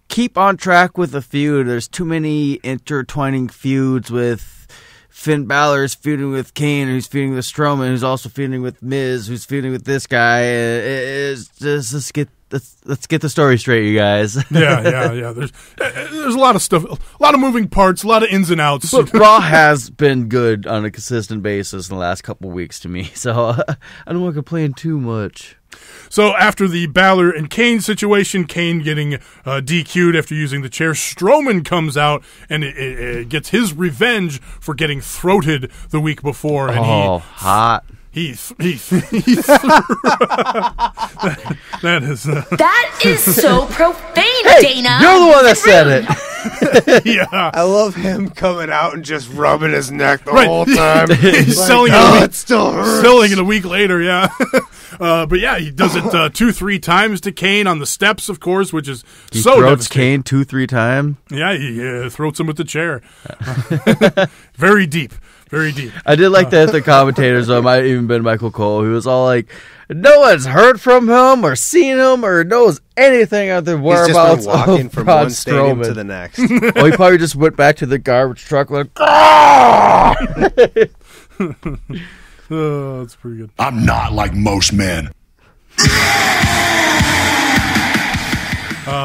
keep on track with the feud. There's too many intertwining feuds with Finn Balor's feuding with Kane, who's feuding with Strowman, who's also feuding with Miz, who's feuding with this guy. Let's get the story straight, you guys. Yeah. There's a lot of stuff, a lot of moving parts, a lot of ins and outs. But Raw has been good on a consistent basis in the last couple of weeks to me, so I don't want to complain too much. So after the Balor and Kane situation, Kane getting DQ'd after using the chair, Strowman comes out and it gets his revenge for getting throated the week before. And hot. That is so profane, Dana. You're the one that said it. Yeah, I love him coming out and just rubbing his neck the whole time. He's like, it still hurts. Selling it a week later, yeah. But yeah, he does it 2-3 times to Kane on the steps, of course, which is he so throats devastating. Kane 2-3 times. Yeah, he throats him with the chair. Very deep. Very deep. I did like that the commentators, though, might have even been Michael Cole, who was all like, no one's heard from him or seen him or knows anything of the whereabouts He's just been walking of from Braun one stadium Strowman to the next. Well, he probably just went back to the garbage truck like, oh, that's pretty good. I'm not like most men.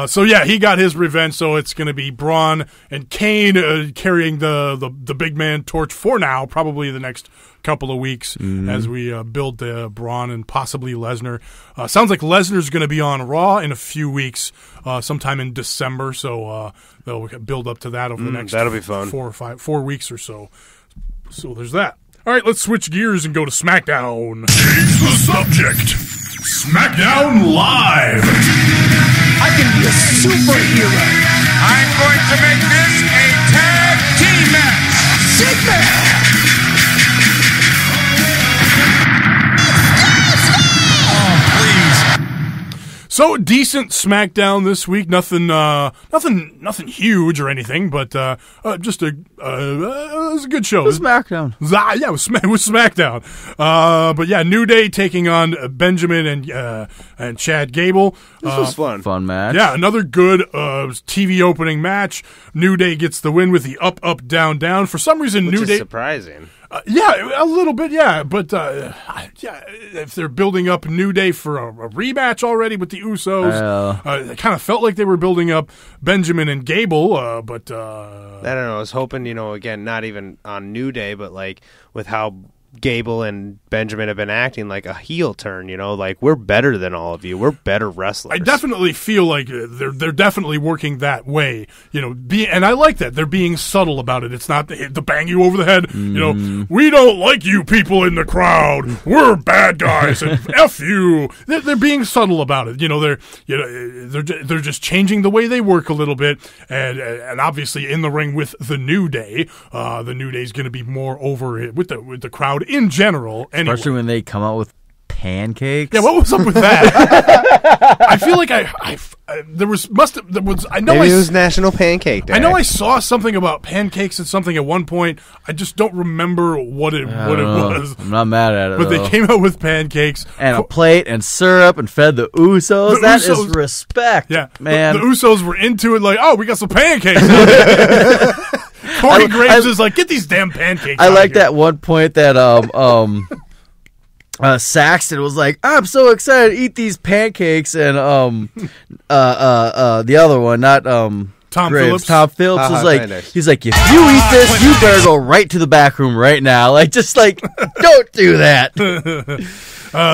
So yeah, he got his revenge. So it's going to be Braun and Kane carrying the big man torch for now, probably the next couple of weeks as we build Braun and possibly Lesnar. Sounds like Lesnar's going to be on Raw in a few weeks, sometime in December. So they'll build up to that over the next that'll be fun. 4 weeks or so. So there's that. All right, let's switch gears and go to SmackDown. Change the subject. SmackDown Live. I can be a superhero. I'm going to make this a tag team match. Sigma! So decent SmackDown this week. Nothing huge or anything, but just it was a good show. It was SmackDown. Yeah, it was SmackDown. But yeah, New Day taking on Benjamin and Chad Gable. This was fun. Fun match. Yeah, another good TV opening match. New Day gets the win with the up, up, down, down. For some reason, Which New is Day. surprising. Yeah, a little bit, yeah. But, yeah, if they're building up New Day for a rematch already with the Usos, it kind of felt like they were building up Benjamin and Gable, but... I don't know. I was hoping, again, not even on New Day, but, like, with how Gable and Benjamin have been acting, like a heel turn, like we're better than all of you. We're better wrestlers. I definitely feel like they're definitely working that way, and I like that. They're being subtle about it. It's not to bang you over the head, we don't like you people in the crowd. We're bad guys and F you. They're being subtle about it. They're just changing the way they work a little bit, and obviously in the ring with the New Day. The New Day is going to be more over it with the crowd in general. Anyway. Especially when they come out with pancakes. Yeah, what was up with that? I feel like I know Maybe it was National Pancake Day. I know I saw something about pancakes and something at one point. I just don't remember what it was. I'm not mad at it, but they came out with pancakes and a plate and syrup and fed the Usos. That is respect. Yeah, man. The Usos were into it. Like, oh, we got some pancakes. Corey Graves is like, get these damn pancakes. I like that one point that Saxton was like, I'm so excited to eat these pancakes, and the other one, not Tom Graves, Phillips. Tom Phillips was like, he's like, if you eat this, you better go right to the back room right now. Like, just like, don't do that.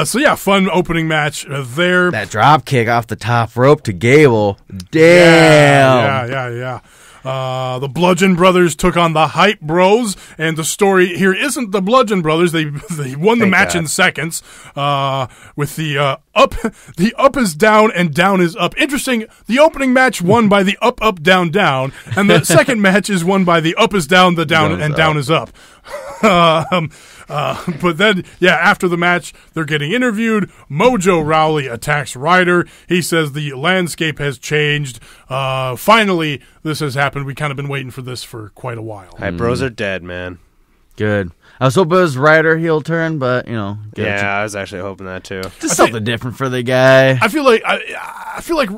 So yeah, fun opening match there. That drop kick off the top rope to Gable. Damn. Yeah. The Bludgeon Brothers took on the Hype Bros, and the story here isn't the Bludgeon Brothers. They won the match in seconds with the up is down and down is up. Interesting, the opening match won by the up, up, down, down, and the second match is won by the up is down, the down, and down is up. But then, after the match, they're getting interviewed. Mojo Rawley attacks Ryder. He says the landscape has changed. Finally, this has happened. We kind of been waiting for this for quite a while. Hype Bros are dead, man. Good. I was hoping it was Ryder heel turn, but I was actually hoping that too. Just something different for the guy. I feel like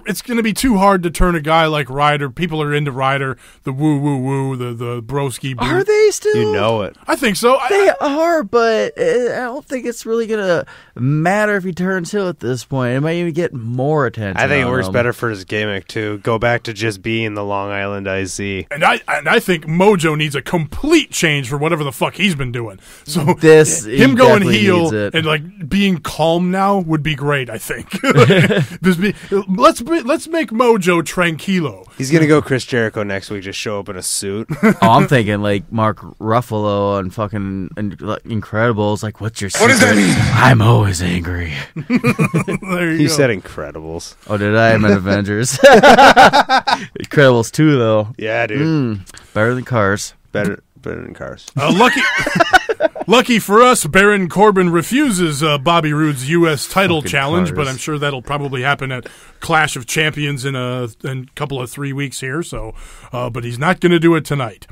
it's going to be too hard to turn a guy like Ryder. People are into Ryder, the woo woo woo, the broski. Are they still? You know it. I think so. They are, but I don't think it's really going to matter if he turns heel at this point. It might even get more attention. I think it works better for his gimmick too. Go back to just being the Long Island IC. And I think Mojo needs a complete change for whatever the fuck he's been doing. So him going heel and like being calm now would be great. I think. Let's make Mojo tranquilo. He's gonna go Chris Jericho next week. Just show up in a suit. I'm thinking like Mark Ruffalo and fucking Incredibles. Like, what's your secret? What does that mean? I'm always angry. There you He go. said Incredibles. Oh, did I? I meant Avengers. Incredibles 2 though. Yeah, dude. Better than Cars. Better than Cars. Lucky for us, Baron Corbin refuses Bobby Roode's U.S. title challenge, but I'm sure that'll probably happen at Clash of Champions in a couple of 3 weeks here. So, but he's not going to do it tonight.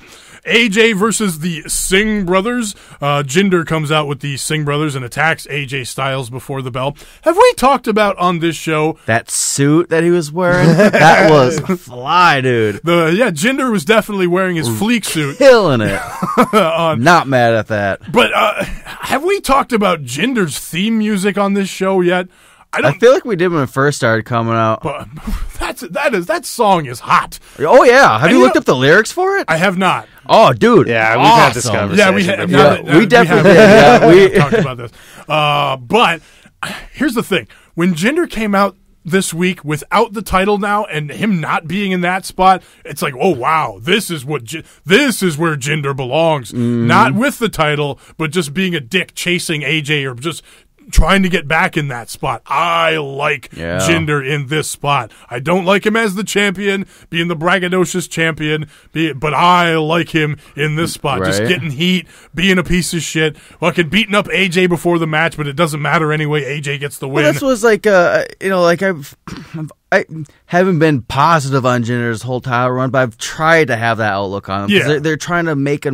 AJ versus the Singh brothers. Jinder comes out with the Singh brothers and attacks AJ Styles before the bell. Have we talked about on this show that suit that he was wearing? That was fly, dude. Jinder was definitely wearing his fleek suit. Killing it. Not mad at that. But have we talked about Jinder's theme music on this show yet? I feel like we did when it first started coming out. But that song is hot. Oh yeah, have you looked up the lyrics for it? I have not. Oh, dude. Yeah, we've awesome. had this conversation. We definitely did. We have talked about this. But here's the thing: when Jinder came out this week without the title now, and him not being in that spot, it's like, oh wow, this is where Jinder belongs. Not with the title, but just being a dick chasing AJ or just trying to get back in that spot. I like Jinder in this spot. I don't like him as the champion, being the braggadocious champion, but I like him in this spot. Right. Just getting heat, being a piece of shit, fucking beating up AJ before the match, but it doesn't matter anyway. AJ gets the win. Well, this was like, I haven't been positive on Jinder's whole title run, but I've tried to have that outlook on him. Yeah. They're trying to make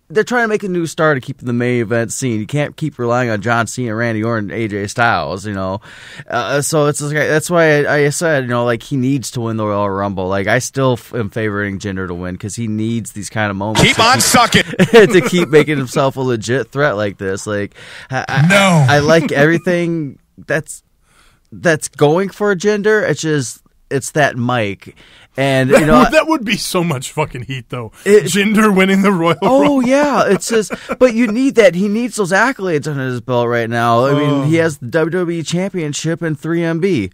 they're trying to make a new star to keep the main event scene. You can't keep relying on John Cena, Randy Orton, AJ Styles, So it's like, that's why I said, like, he needs to win the Royal Rumble. Like, I still am favoring Jinder to win because he needs these kind of moments. Keep on sucking. To keep making himself a legit threat like this. Like, I like everything that's going for Jinder. It's that mic. And that would be so much fucking heat, though. Jinder winning the Royal Rumble. Oh yeah, it's just. But you need that. He needs those accolades under his belt right now. I mean, he has the WWE Championship and 3MB.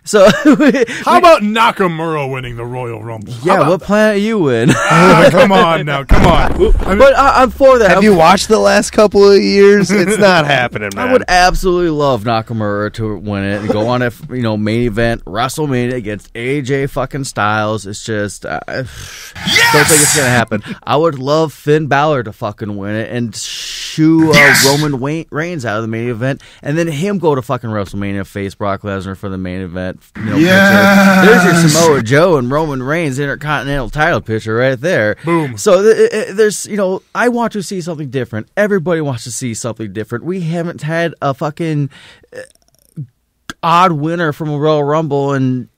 So how about Nakamura winning the Royal Rumble? Yeah, what planet are you in? Come on now, come on. But I'm for that. Have you watched the last couple of years? It's not happening, man. I would absolutely love Nakamura to win it and go on a main event WrestleMania against AJ fucking Styles. It's just don't think it's gonna happen. I would love Finn Balor to fucking win it and shoo Roman Reigns out of the main event, and then him go to fucking WrestleMania, face Brock Lesnar for the main event. There's your Samoa Joe and Roman Reigns Intercontinental title picture right there. Boom. So there's, I want to see something different. Everybody wants to see something different. We haven't had a fucking odd winner from a Royal Rumble in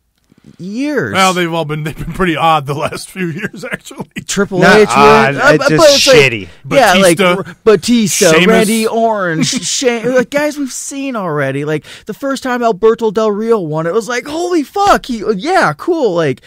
years. Well, they've been pretty odd the last few years, actually. Triple Not H, odd, it's just shitty. Batista, Batista, Sheamus. Randy Orton, Shane, like guys we've seen already. Like the first time Alberto Del Rio won, it was like, holy fuck, cool. Like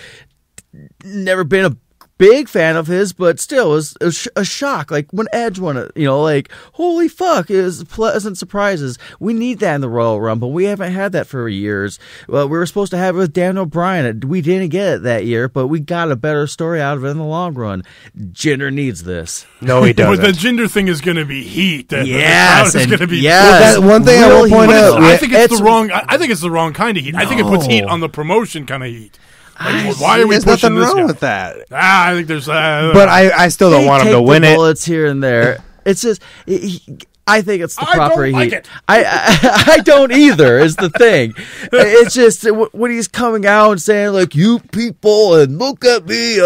never been a big fan of his, but still, it was a shock. Like when Edge won it, like holy fuck, it was pleasant surprises. We need that in the Royal Rumble. We haven't had that for years. Well, we were supposed to have it with Daniel Bryan. We didn't get it that year, but we got a better story out of it in the long run. Jinder needs this. No, he doesn't. But the Jinder thing is going to be heat. Yes, it's going to be. yes. Well, one thing I will point out, I think it's the wrong. I think it's the wrong kind of heat. I think it puts heat on the promotion kind of heat. Like, why are we there's pushing nothing this wrong guy? with that. I think there's. But I still don't want him to win it. Bullets here and there. It's just. I think it's the I proper don't like heat. it. I don't either. Is the thing. It's just when he's coming out and saying like, "You people," and look at me.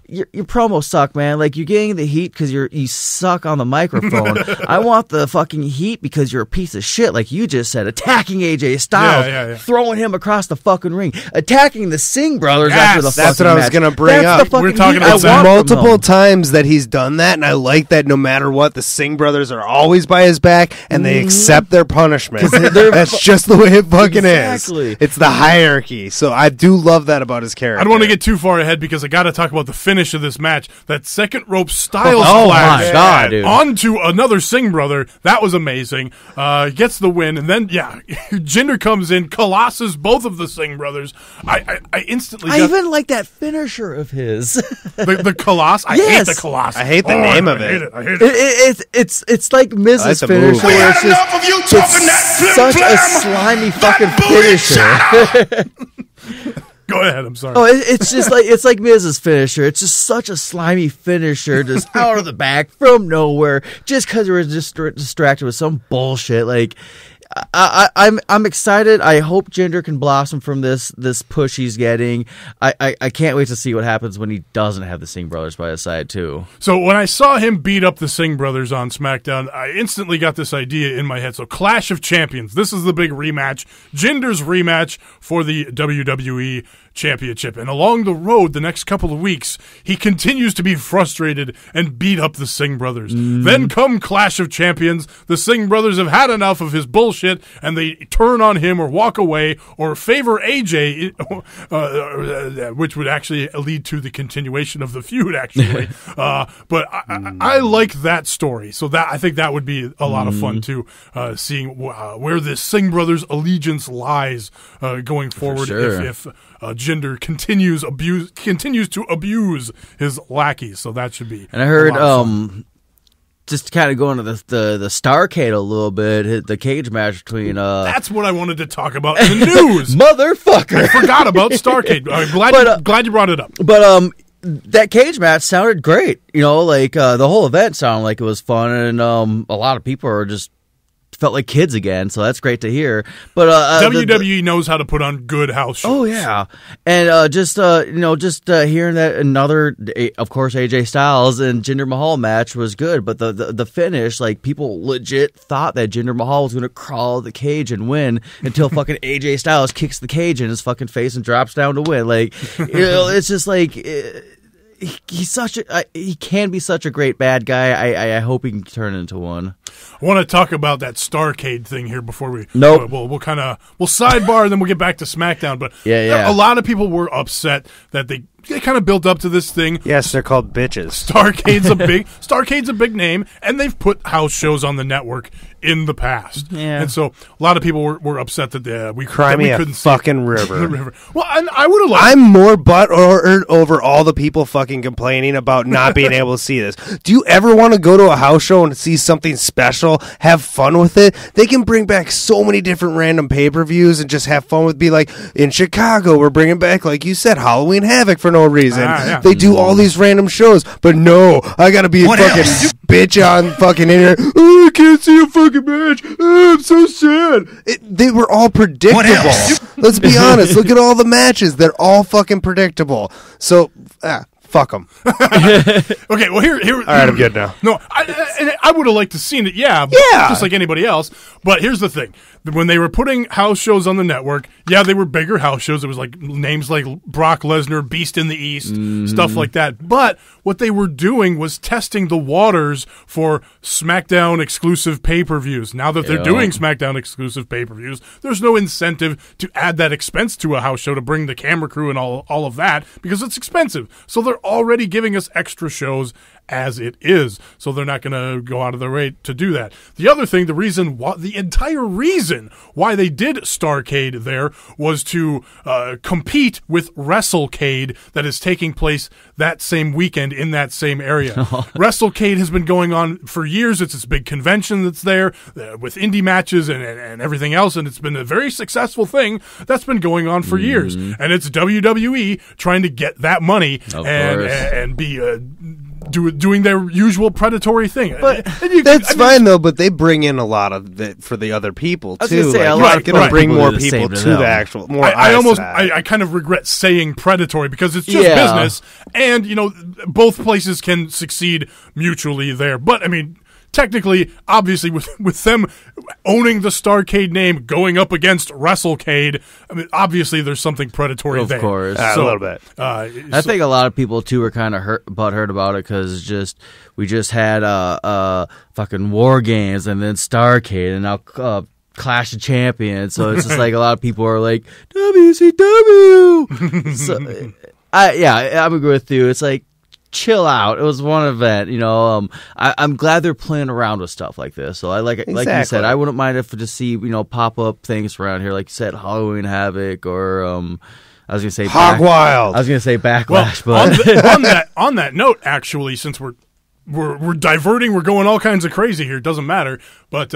Your promos suck, man. Like you're getting the heat because you suck on the microphone. I want the fucking heat because you're a piece of shit, like you just said. Attacking AJ Styles, throwing him across the fucking ring, attacking the Singh brothers after the fucking match. That's what I was gonna bring up. We're talking about multiple times that he's done that, and I like that. No matter what, the Singh brothers are always by his back, and they accept their punishment. That's just the way it fucking is. It's the hierarchy. So I do love that about his character. I don't want to get too far ahead because I got to talk about the finish of this match. That second rope Styles my God, dude. onto another Singh brother. That was amazing. Gets the win, and then Jinder comes in, colossus both of the Singh brothers. I instantly. I even like that finisher of his. the Colossus. I hate the Colossus. I hate the name of it. I hate it. It's like Miz's finisher. We Where had it's enough of you talking that such flim-flam. a slimy fucking finisher. Go ahead. I'm sorry. Oh, it's just like it's like Miz's finisher. It's just such a slimy finisher, just out of the back from nowhere, just because we were just distracted with some bullshit. Like, I'm excited. I hope Jinder can blossom from this push he's getting. I can't wait to see what happens when he doesn't have the Singh brothers by his side too. So when I saw him beat up the Singh brothers on SmackDown, I instantly got this idea in my head. So Clash of Champions. This is the big rematch. Jinder's rematch for the WWE Championship. And along the road, the next couple of weeks, he continues to be frustrated and beat up the Singh brothers. Then come Clash of Champions. The Singh brothers have had enough of his bullshit, and they turn on him or walk away or favor AJ, which would actually lead to the continuation of the feud, actually. But I like that story. So that I think that would be a lot of fun, too, seeing where this Singh brothers' allegiance lies going forward if Jinder continues to abuse his lackeys. So that should be. And I heard just kind of going to the Starcade a little bit, the cage match between That's what I wanted to talk about in the news. Motherfucker. I forgot about Starcade. I'm glad you brought it up. But that cage match sounded great. You know, like the whole event sounded like it was fun, and a lot of people are just felt like kids again, so that's great to hear. But WWE knows how to put on good house shows. Oh yeah, and just hearing that another, of course, AJ Styles and Jinder Mahal match was good, but the finish, like, people legit thought that Jinder Mahal was going to crawl the cage and win until fucking AJ Styles kicks the cage in his fucking face and drops down to win. Like, you know, it's just like. He can be such a great bad guy. I hope he can turn into one. I want to talk about that Starcade thing here before we. Nope. We'll sidebar and then we'll get back to SmackDown. But yeah. A lot of people were upset that they kind of built up to this thing. Yes, they're called bitches. Starcade's a big name, and they've put house shows on the network in the past. Yeah. And so a lot of people were upset that we Cry me couldn't a fucking see river. the river. Well, and I would have liked. I'm more butthurt over all the people fucking complaining about not being able to see this. Do you ever want to go to a house show and see something special, have fun with it? They can bring back so many different random pay-per-views and just have fun with, be like, in Chicago, we're bringing back, like you said, Halloween Havoc for no reason. Yeah. They do all these random shows, but no, I gotta be a fucking bitch on fucking internet. Oh, I can't see a fucking match. Oh, I'm so sad. They were all predictable. Let's be honest. Look at all the matches. They're all fucking predictable. So, fuck them. Okay, well, here. All right, I'm good now. No, I would have liked to seen it, yeah, just like anybody else. But here's the thing. When they were putting house shows on the network, yeah, they were bigger house shows. It was like names like Brock Lesnar, Beast in the East, stuff like that. But what they were doing was testing the waters for SmackDown exclusive pay-per-views. Now that they're doing SmackDown exclusive pay-per-views, there's no incentive to add that expense to a house show to bring the camera crew and all of that because it's expensive. So they're already giving us extra shows as it is, so they're not going to go out of their way to do that. The other thing, the entire reason why they did Starcade there was to compete with WrestleCade that is taking place that same weekend in that same area. WrestleCade has been going on for years. It's this big convention that's there with indie matches and everything else, and it's been a very successful thing that's been going on for years. And it's WWE trying to get that money and be doing their usual predatory thing. But that's fine though. But they bring in a lot of it for the other people too. I was gonna say, like, a lot of going to bring more do the people same to to them. the actual. More I kind of regret saying predatory because it's just business, and both places can succeed mutually there. But I mean, technically, obviously, with them owning the Starcade name, going up against WrestleCade, I mean, obviously, there's something predatory there. Of course. A little bit. I think a lot of people, too, were kind of butthurt about it because we just had fucking War Games and then Starcade and now Clash of Champions. So it's just like a lot of people are like, WCW! So, I'm agree with you. It's like, chill out. It was one event, I'm glad they're playing around with stuff like this. So like you said, I wouldn't mind if to see pop up things around here, like you said, Halloween Havoc or I was gonna say Hog Wild. I was gonna say Backlash, well, but on that note, actually, since we're diverting, we're going all kinds of crazy here. It doesn't matter. But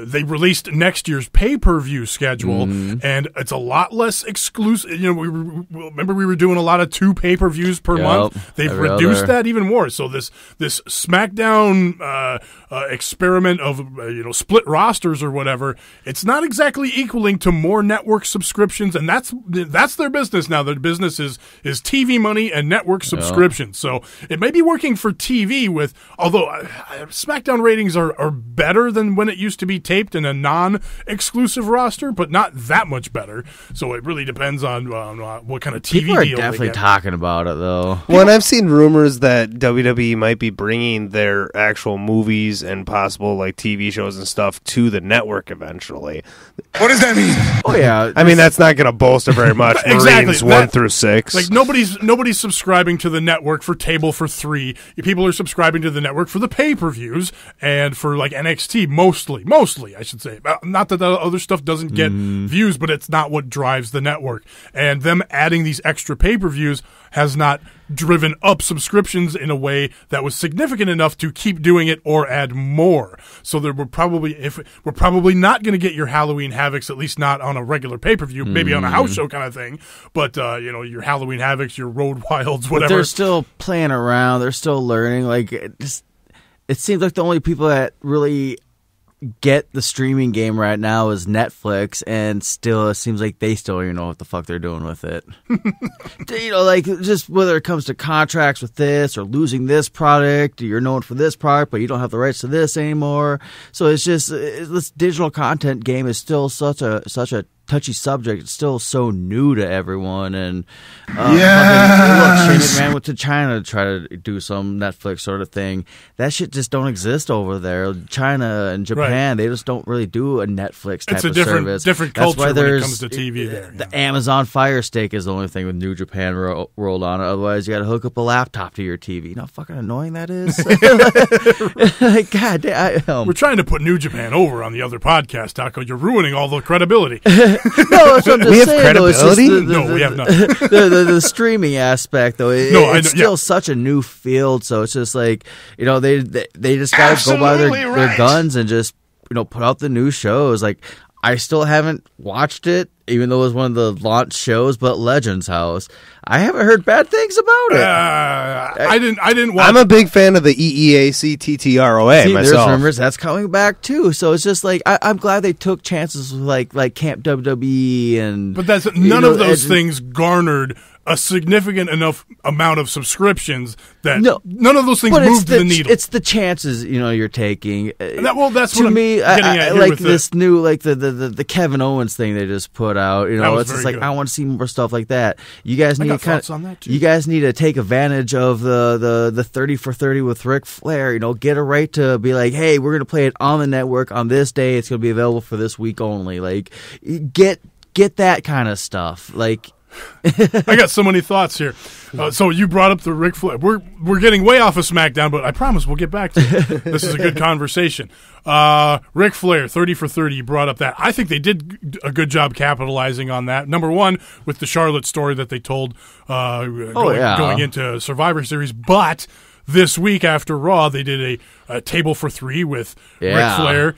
they released next year's pay-per-view schedule, and it's a lot less exclusive. Remember we were doing a lot of 2 pay-per-views per month. They've reduced that even more. So this SmackDown experiment of split rosters or whatever, it's not exactly equaling to more network subscriptions, and that's their business now. Their business is TV money and network subscriptions. So it may be working for TV although SmackDown ratings are better than when it used to be taped in a non-exclusive roster, but not that much better. So it really depends on what kind of TV people are deal definitely they get. talking about it, though. Well, and I've seen rumors that WWE might be bringing their actual movies and possible like TV shows and stuff to the network eventually. What does that mean? Oh yeah, I mean that's not going to bolster very much. Exactly. Marines 1 through 6. Like nobody's subscribing to the network for Table for 3. People are subscribing to the network for the pay-per-views and for like NXT mostly I should say. Not that the other stuff doesn't get views, but it's not what drives the network. And them adding these extra pay-per-views has not driven up subscriptions in a way that was significant enough to keep doing it or add more. So we're probably not going to get your Halloween Havocs, at least not on a regular pay-per-view, maybe on a house show kind of thing. But your Halloween Havocs, your Road Wilds, whatever. But they're still playing around. They're still learning. Like it seems like the only people that really get the streaming game right now is Netflix, and still it seems like they still don't even know what the fuck they're doing with it. Like just whether it comes to contracts with this or losing this product, you're known for this product, but you don't have the rights to this anymore. So it's just this digital content game is still such a touchy subject. It's still so new to everyone, and Shane McMahon went to China to try to do some Netflix sort of thing. That shit just don't exist over there. China and Japan, they just don't really do a Netflix type of service. It's a different culture when it comes to TV there. The Amazon Fire Stick is the only thing with New Japan rolled on it. Otherwise, you got to hook up a laptop to your TV. You know how fucking annoying that is? Like, God damn. We're trying to put New Japan over on the other podcast, Taco. You're ruining all the credibility. No, that's what I'm just we have saying, credibility? No, we have not. The streaming aspect, though, it's still such a new field. So it's just like, they just got to go by their guns and just, put out the new shows. Like, I still haven't watched it, even though it was one of the launch shows, but Legends House. I haven't heard bad things about it. I didn't watch. I'm a big fan of the EEAC TTROA myself. There's rumors that's coming back too. So it's just like I'm glad they took chances with like Camp WWE But that's none of those things garnered a significant enough amount of subscriptions that none of those things moved the needle. It's the chances you're taking. That's to what me. I'm getting at here like with this new the Kevin Owens thing they just put out. It's just like good. I want to see more stuff like that. You guys need thoughts on that too. You guys need to take advantage of the 30 for 30 with Ric Flair. Get a right to be like, hey, we're gonna play it on the network on this day. It's gonna be available for this week only. Like, get that kind of stuff. Like. I got so many thoughts here. So you brought up the Ric Flair. We're getting way off of SmackDown, but I promise we'll get back to it. This is a good conversation. Ric Flair, 30 for 30, you brought up that. I think they did a good job capitalizing on that. Number one, with the Charlotte story that they told going into Survivor Series. But this week after Raw, they did a table for three with Ric Flair,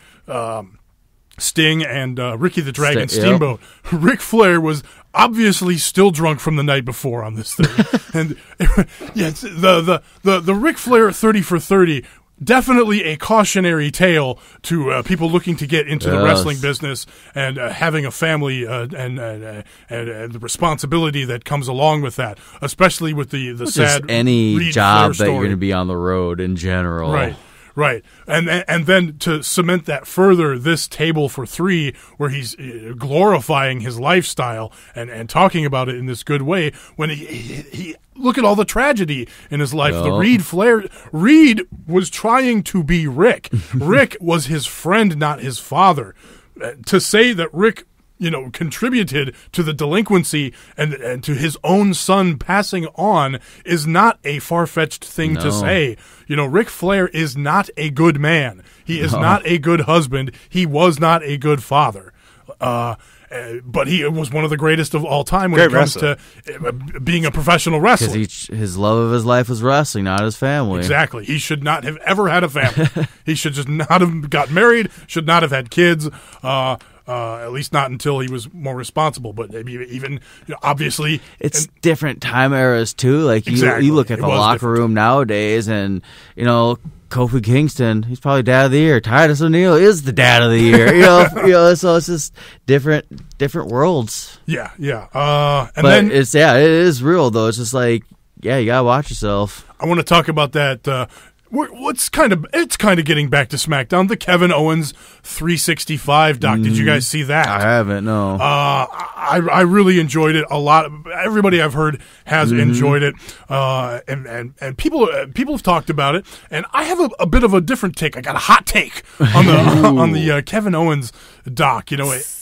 Sting, and Ricky the Dragon Steamboat. Yep. Ric Flair was obviously still drunk from the night before on this thing. And the Ric Flair 30 for 30, definitely a cautionary tale to people looking to get into the wrestling business and having a family and the responsibility that comes along with that, especially with the sad any Reed job Flair that you're going to be on the road in general. Right. And then to cement that further, this table for three, where he's glorifying his lifestyle and talking about it in this good way, when he look at all the tragedy in his life. The Reed was trying to be Rick. Rick was his friend, not his father. To say that Rick contributed to the delinquency and to his own son passing on is not a far-fetched thing to say. Ric Flair is not a good man. He is not a good husband. He was not a good father. But he was one of the greatest of all time when it comes to being a professional wrestler. Because his love of his life was wrestling, not his family. Exactly. He should not have ever had a family. He should just not have got married, should not have had kids, at least not until he was more responsible. But even obviously, it's different time eras too. Like exactly. you look at the locker room nowadays, and Kofi Kingston, he's probably dad of the year. Titus O'Neil is the dad of the year. So it's just different worlds. Yeah. It is real though. It's just like, you gotta watch yourself. I want to talk about that. It's kind of getting back to SmackDown. The Kevin Owens 365 doc. Did you guys see that? I haven't. No. I really enjoyed it a lot. Everybody I've heard has enjoyed it, and people have talked about it. And I have a bit of a different take. I got a hot take on the on the Kevin Owens doc.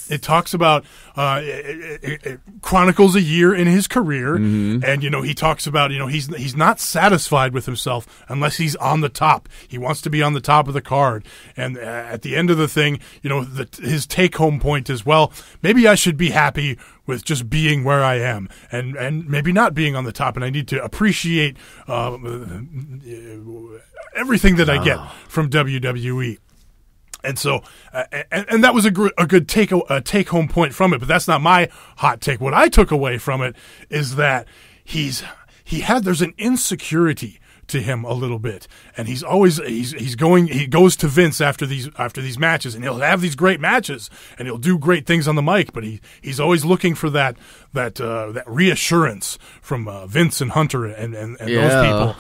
It talks about it chronicles a year in his career, and he talks about he's not satisfied with himself unless he's on the top. He wants to be on the top of the card, and at the end of the thing, his take home point is, well, maybe I should be happy with just being where I am, and maybe not being on the top, and I need to appreciate everything that I get from WWE. And so, and that was a good take home point from it. But that's not my hot take. What I took away from it is that there's an insecurity to him a little bit, and he goes to Vince after these matches, and he'll have these great matches, and he'll do great things on the mic, but he's always looking for that reassurance from Vince and Hunter and those people,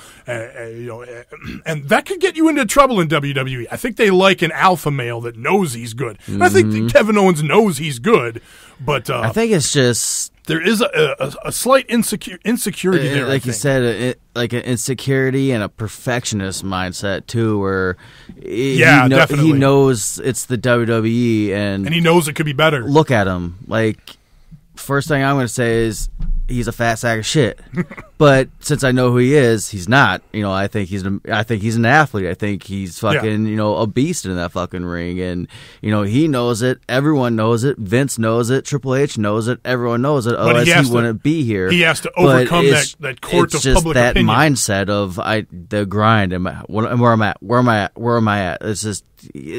and that could get you into trouble in WWE. I think they like an alpha male that knows he's good. And I think Kevin Owens knows he's good, but I think it's just. There is a slight insecurity there. Like you said, like an insecurity and a perfectionist mindset too, where definitely. He knows it's the WWE and he knows it could be better. Look at him. Like, first thing I'm going to say is he's a fat sack of shit. But since I know who he is, he's not. I think he's an athlete. I think he's fucking a beast in that fucking ring, and he knows it. Everyone knows it. Vince knows it. Triple H knows it. Everyone knows it. Otherwise, he wouldn't be here. He has to overcome that court of public opinion. It's just that mindset of the grind and where I'm at. Where am I at? It's just.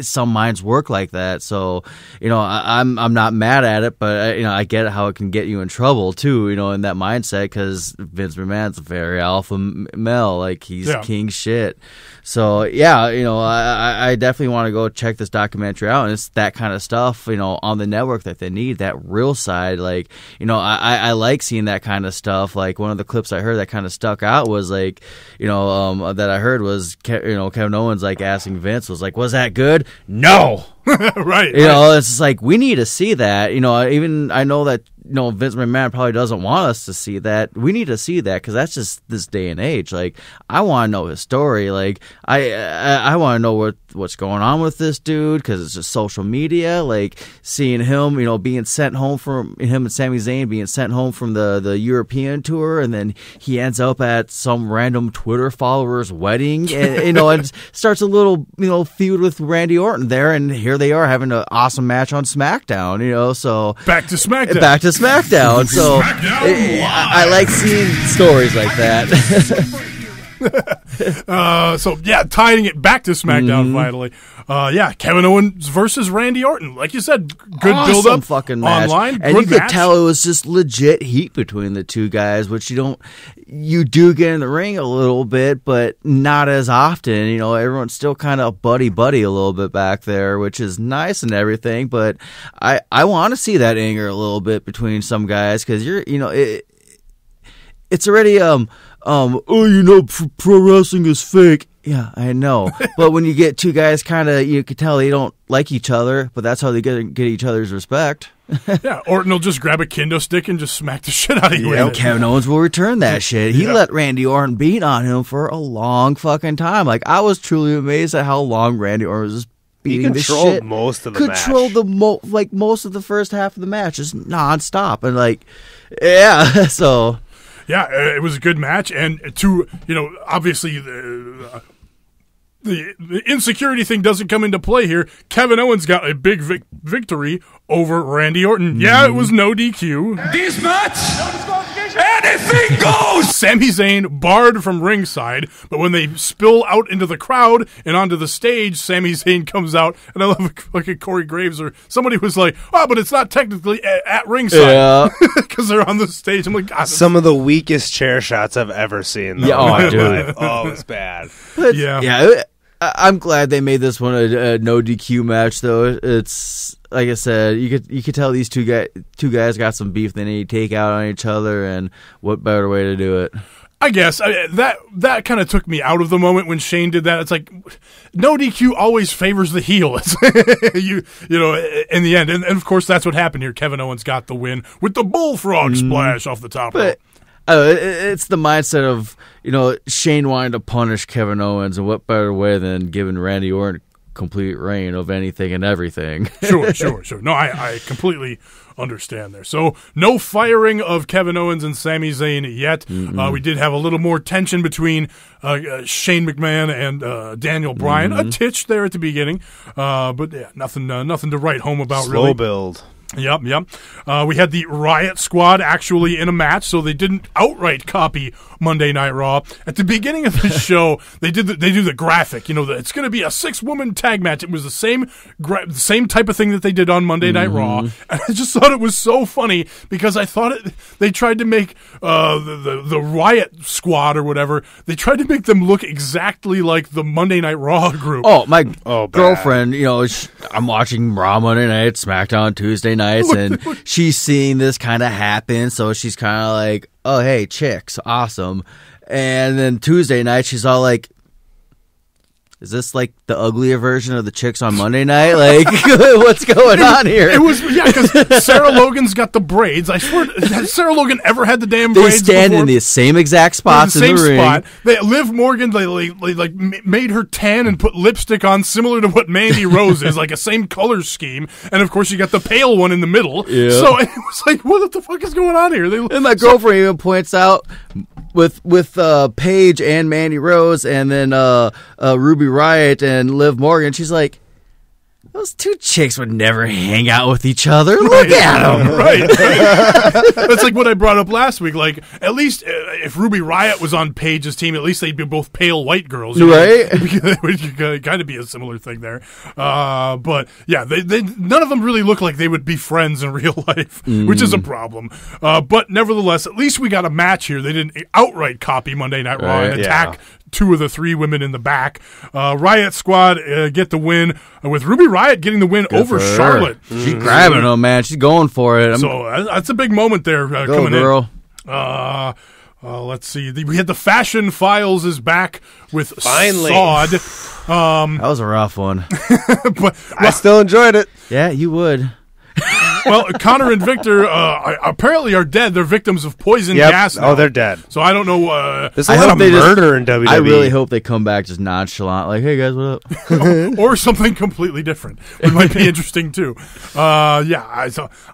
Some minds work like that, so I'm not mad at it, but I get how it can get you in trouble too, in that mindset, because Vince McMahon's a very alpha male, like he's king shit. So I definitely want to go check this documentary out, and it's that kind of stuff on the network that they need, that real side. Like I like seeing that kind of stuff. Like one of the clips I heard that kind of stuck out was like that I heard was Kevin Owens like asking Vince, was like, was that good? No. Right. It's just like, we need to see that. Even I know that Vince McMahon probably doesn't want us to see that. We need to see that, because that's just this day and age. Like, I want to know his story. Like, I want to know what's going on with this dude, because it's just social media. Like, seeing him, being sent home from him and Sami Zayn being sent home from the European tour, and then he ends up at some random Twitter follower's wedding, and and starts a little feud with Randy Orton there, and here they are having an awesome match on SmackDown. So back to SmackDown. So I like seeing stories like that. Tying it back to SmackDown finally. Kevin Owens versus Randy Orton. Like you said, good awesome build-up fucking match. Online. And you could tell it was just legit heat between the two guys, which you do get in the ring a little bit, but not as often. Everyone's still kind of buddy a little bit back there, which is nice and everything, but I want to see that anger a little bit between some guys, because it's already pro wrestling is fake. Yeah, I know. But when you get two guys you could tell they don't like each other, but that's how they get each other's respect. Orton will just grab a kendo stick and just smack the shit out of you. Yeah, Kevin Owens will return that shit. He let Randy Orton beat on him for a long fucking time. Like, I was truly amazed at how long Randy Orton was beating the shit. He controlled most of the match. Controlled most of the first half of the match, just nonstop. And so... Yeah, it was a good match, and obviously the insecurity thing doesn't come into play here. Kevin Owens got a big victory over Randy Orton. Yeah, it was no DQ. This match, anything goes! Sami Zayn barred from ringside, but when they spill out into the crowd and onto the stage, Sami Zayn comes out, and I love like Corey Graves or somebody was like, but it's not technically at ringside because they're on the stage. I'm like, God, some of the weakest chair shots I've ever seen. Yeah, dude. It was bad. I'm glad they made this one a no DQ match, though. It's like I said, you could tell these two guys got some beef they need to take out on each other, and what better way to do it? I guess that kind of took me out of the moment when Shane did that. It's like, no DQ always favors the heel. It's in the end, and of course that's what happened here. Kevin Owens got the win with the bullfrog splash off the top rope. It's the mindset of Shane wanting to punish Kevin Owens, and what better way than giving Randy Orton complete reign of anything and everything. Sure. No, I completely understand there. So no firing of Kevin Owens and Sami Zayn yet. We did have a little more tension between Shane McMahon and Daniel Bryan. A titch there at the beginning, but yeah, nothing to write home about. Slow really. build. Yep. We had the Riot Squad actually in a match, so they didn't outright copy Monday Night Raw. At the beginning of the show, they do the graphic. It's going to be a 6-woman tag match. It was the same type of thing that they did on Monday Night Raw, and I just thought it was so funny because I thought they tried to make the Riot Squad or whatever. They tried to make them look exactly like the Monday Night Raw group. My girlfriend, I'm watching Raw Monday night, SmackDown Tuesday nights, and she's seeing this kind of happen, so she's kind of like, oh, hey, chicks, awesome. And then Tuesday night, she's all like, is this like the uglier version of the chicks on Monday night? Like, what's going on here? It was, because Sarah Logan's got the braids. I swear, has Sarah Logan ever had the damn braids They stand before? in the same exact spots in the ring. Spot. Liv Morgan, they made her tan and put lipstick on, similar to what Mandy Rose is, like a same color scheme. And of course, you got the pale one in the middle. Yeah. So it was like, what the fuck is going on here? And my girlfriend even points out with Paige and Mandy Rose, and then Ruby Riott and Liv Morgan, she's like, those two chicks would never hang out with each other. Look at them. Right. That's like what I brought up last week. Like, at least if Ruby Riott was on Paige's team, at least they'd be both pale white girls. Right. It would kind of be a similar thing there. But, yeah, they none of them really look like they would be friends in real life, which is a problem. But nevertheless, at least we got a match here. They didn't outright copy Monday Night Raw and attack 2 of the 3 women in the back. Riot Squad get the win, with Ruby Riott getting the win over Charlotte. She's grabbing them, man. She's going for it. So that's a big moment there coming girl. in. Let's see. We had the Fashion Files is back with Finally. Sod. That was a rough one. But I still enjoyed it. Yeah, you would. Well, Connor and Victor apparently are dead. They're victims of poison gas now. Oh, they're dead. So I don't know. There's a lot of murder in WWE. I really hope they come back just nonchalant, like, hey, guys, what up? Or something completely different. It might be interesting, too. I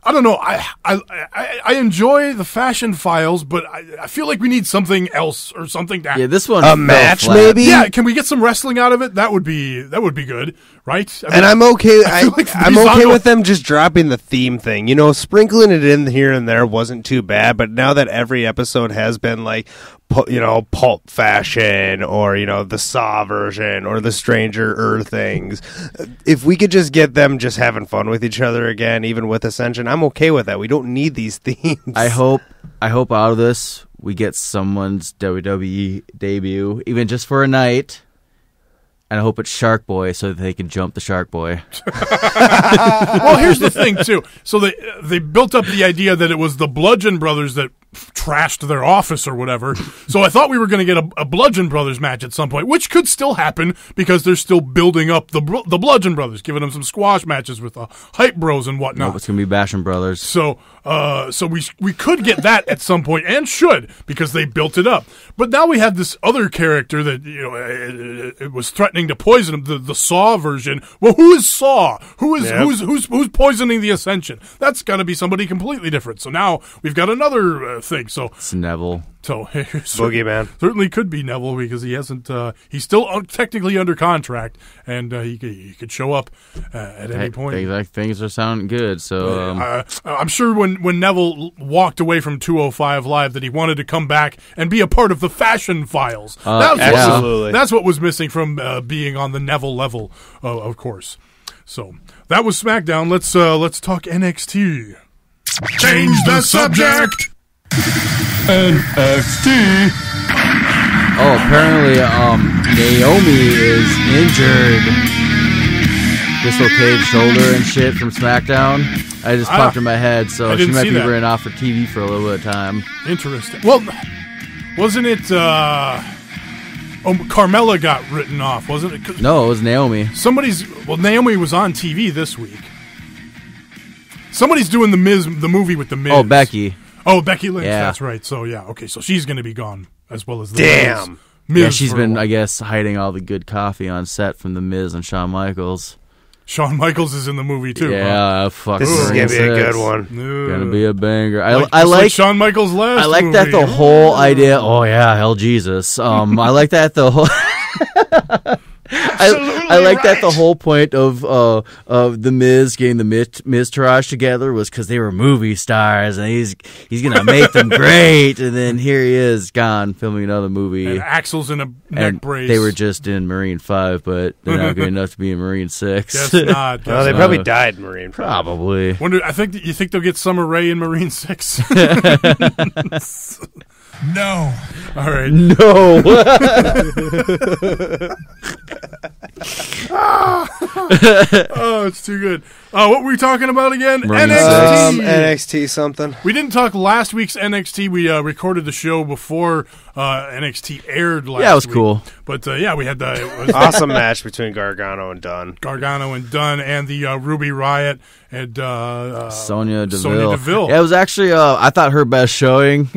don't know. I enjoy the Fashion Files, but I feel like we need something else or something to Yeah, this one a match, maybe? Yeah, can we get some wrestling out of it? That would be good, right? I mean, And I'm okay. I'm okay Breezango- with them just dropping the theme thing. Sprinkling it in here and there wasn't too bad. But now that every episode has been like, Pulp Fashion or the Saw version or the Stranger things, if we could just get them just having fun with each other again, even with Ascension, I'm okay with that. We don't need these themes. I hope out of this we get someone's WWE debut, even just for a night. And I hope it's Shark Boy so that they can jump the Shark Boy. Well, here's the thing, too. So they built up the idea that it was the Bludgeon Brothers that trashed their office or whatever. So I thought we were going to get a Bludgeon Brothers match at some point, which could still happen because they're still building up the Bludgeon Brothers, giving them some squash matches with Hype Bros and whatnot. Nope, it's going to be Basham Brothers. So we could get that at some point, and should, because they built it up. But now we have this other character that it was threatening to poison him, the Saw version. Well, who is Saw? Who's poisoning the Ascension? That's got to be somebody completely different. So now we've got another thing. So it's Neville. So Boogeyman certainly could be Neville because he hasn't. He's still technically under contract, and he could show up at any point. Things are sounding good. So I'm sure when Neville walked away from 205 Live that he wanted to come back and be a part of the Fashion Files. Absolutely, that's what was missing from being on the Neville level, of course. So that was SmackDown. Let's talk NXT. Change the subject. NXT. Oh, apparently, Naomi is injured. Dislocated shoulder and shit from SmackDown. I just popped in my head, so she might be written off for TV for a little bit of time. Interesting. Well, wasn't it? Carmella got written off, wasn't it? No, it was Naomi. Naomi was on TV this week. Somebody's doing the movie with the Miz. Oh, Becky. Oh, Becky Lynch. Yeah. That's right. So yeah, okay. So she's going to be gone as well as the Damn. Miz Miz Yeah, she's for a been, while. I guess, hiding all the good coffee on set from The Miz and Shawn Michaels. Shawn Michaels is in the movie too. Yeah, fuck. This is Marine gonna be a 6. good one. Huh? Gonna be a banger. I Just like Shawn Michaels last. I like movie. that the whole idea. Oh yeah, hell Jesus. I like that the whole. I like that the whole point of the Miz getting the Miztourage together was because they were movie stars and he's gonna make them great, and then here he is gone filming another movie. And Axel's in a neck And brace. they were just in Marine 5, but they're not good enough to be in Marine 6. Guess not. No, they probably died in Marine. Probably. I think you think they'll get Summer Rae in Marine 6. No. All right. No. Oh, it's too good. What were we talking about again? Marine NXT. NXT something. We didn't talk last week's NXT. We recorded the show before NXT aired last week. Yeah, it was cool. But yeah, we had the it was Awesome match between Gargano and Dunn. Gargano and Dunn and the Ruby Riott and Sonya Deville. Sonya Deville. Yeah, it was actually, I thought, her best showing.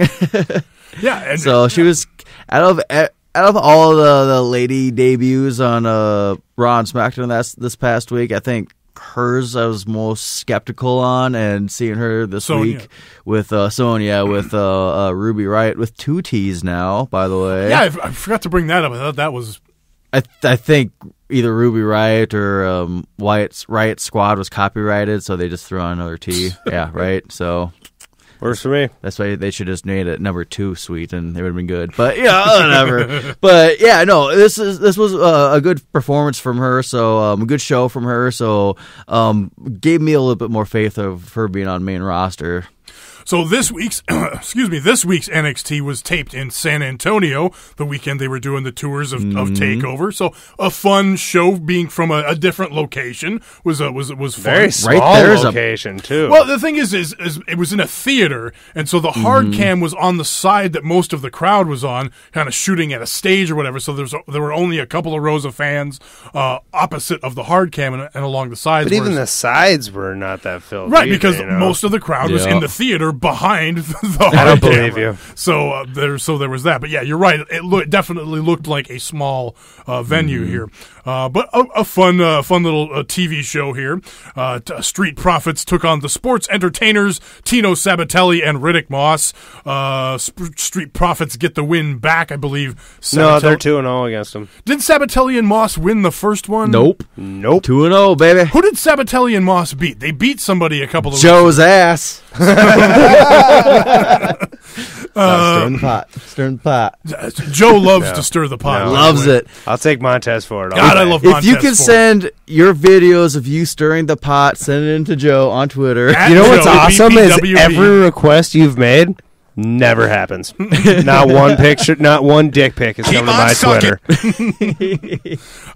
Yeah, and So she was, out of all the lady debuts on Raw and SmackDown this past week, I think hers I was most skeptical on, and seeing her this Sonya. week with Sonya, with Ruby Riott, with 2 T's now, by the way. Yeah, I forgot to bring that up. I thought that was I think either Ruby Riott or Riott Squad was copyrighted, so they just threw on another T. Yeah, right. So Works for me. that's why they should have just made it number 2 sweet, and it would have been good. But yeah, whatever. But yeah, no, this was a good performance from her. So a good show from her. So gave me a little bit more faith of her being on main roster. So this week's NXT was taped in San Antonio the weekend they were doing the tours of TakeOver. So a fun show being from a different location was fun. Very small there's location too. Well, the thing is it was in a theater, and so the hard cam was on the side that most of the crowd was on, kind of shooting at a stage or whatever. So there were only a couple of rows of fans opposite of the hard cam and along the sides. but even the sides were not that filled. right, either, because you know? most of the crowd was Yeah. in the theater behind the I hard don't believe camera. you. So there was that. But yeah, you're right. It definitely looked like a small venue here. But a fun little TV show here. Street Profits took on the Sports Entertainers, Tino Sabatelli and Riddick Moss. Street Profits get the win back, I believe. No, they're 2-0 against them. Did Sabatelli and Moss win the first one? Nope. 2-0, baby. Who did Sabatelli and Moss beat? They beat somebody a couple of Joe's ass. Stirring the pot. Joe loves to stir the pot. No. Loves it. I'll take Montez for it. all God, day. I love If you Montez can Ford. send your videos of you stirring the pot, send it in to Joe on Twitter. At You know what's Joe, awesome is BPWB. every request you've made never happens. Not one picture, not one dick pic is coming to my Twitter.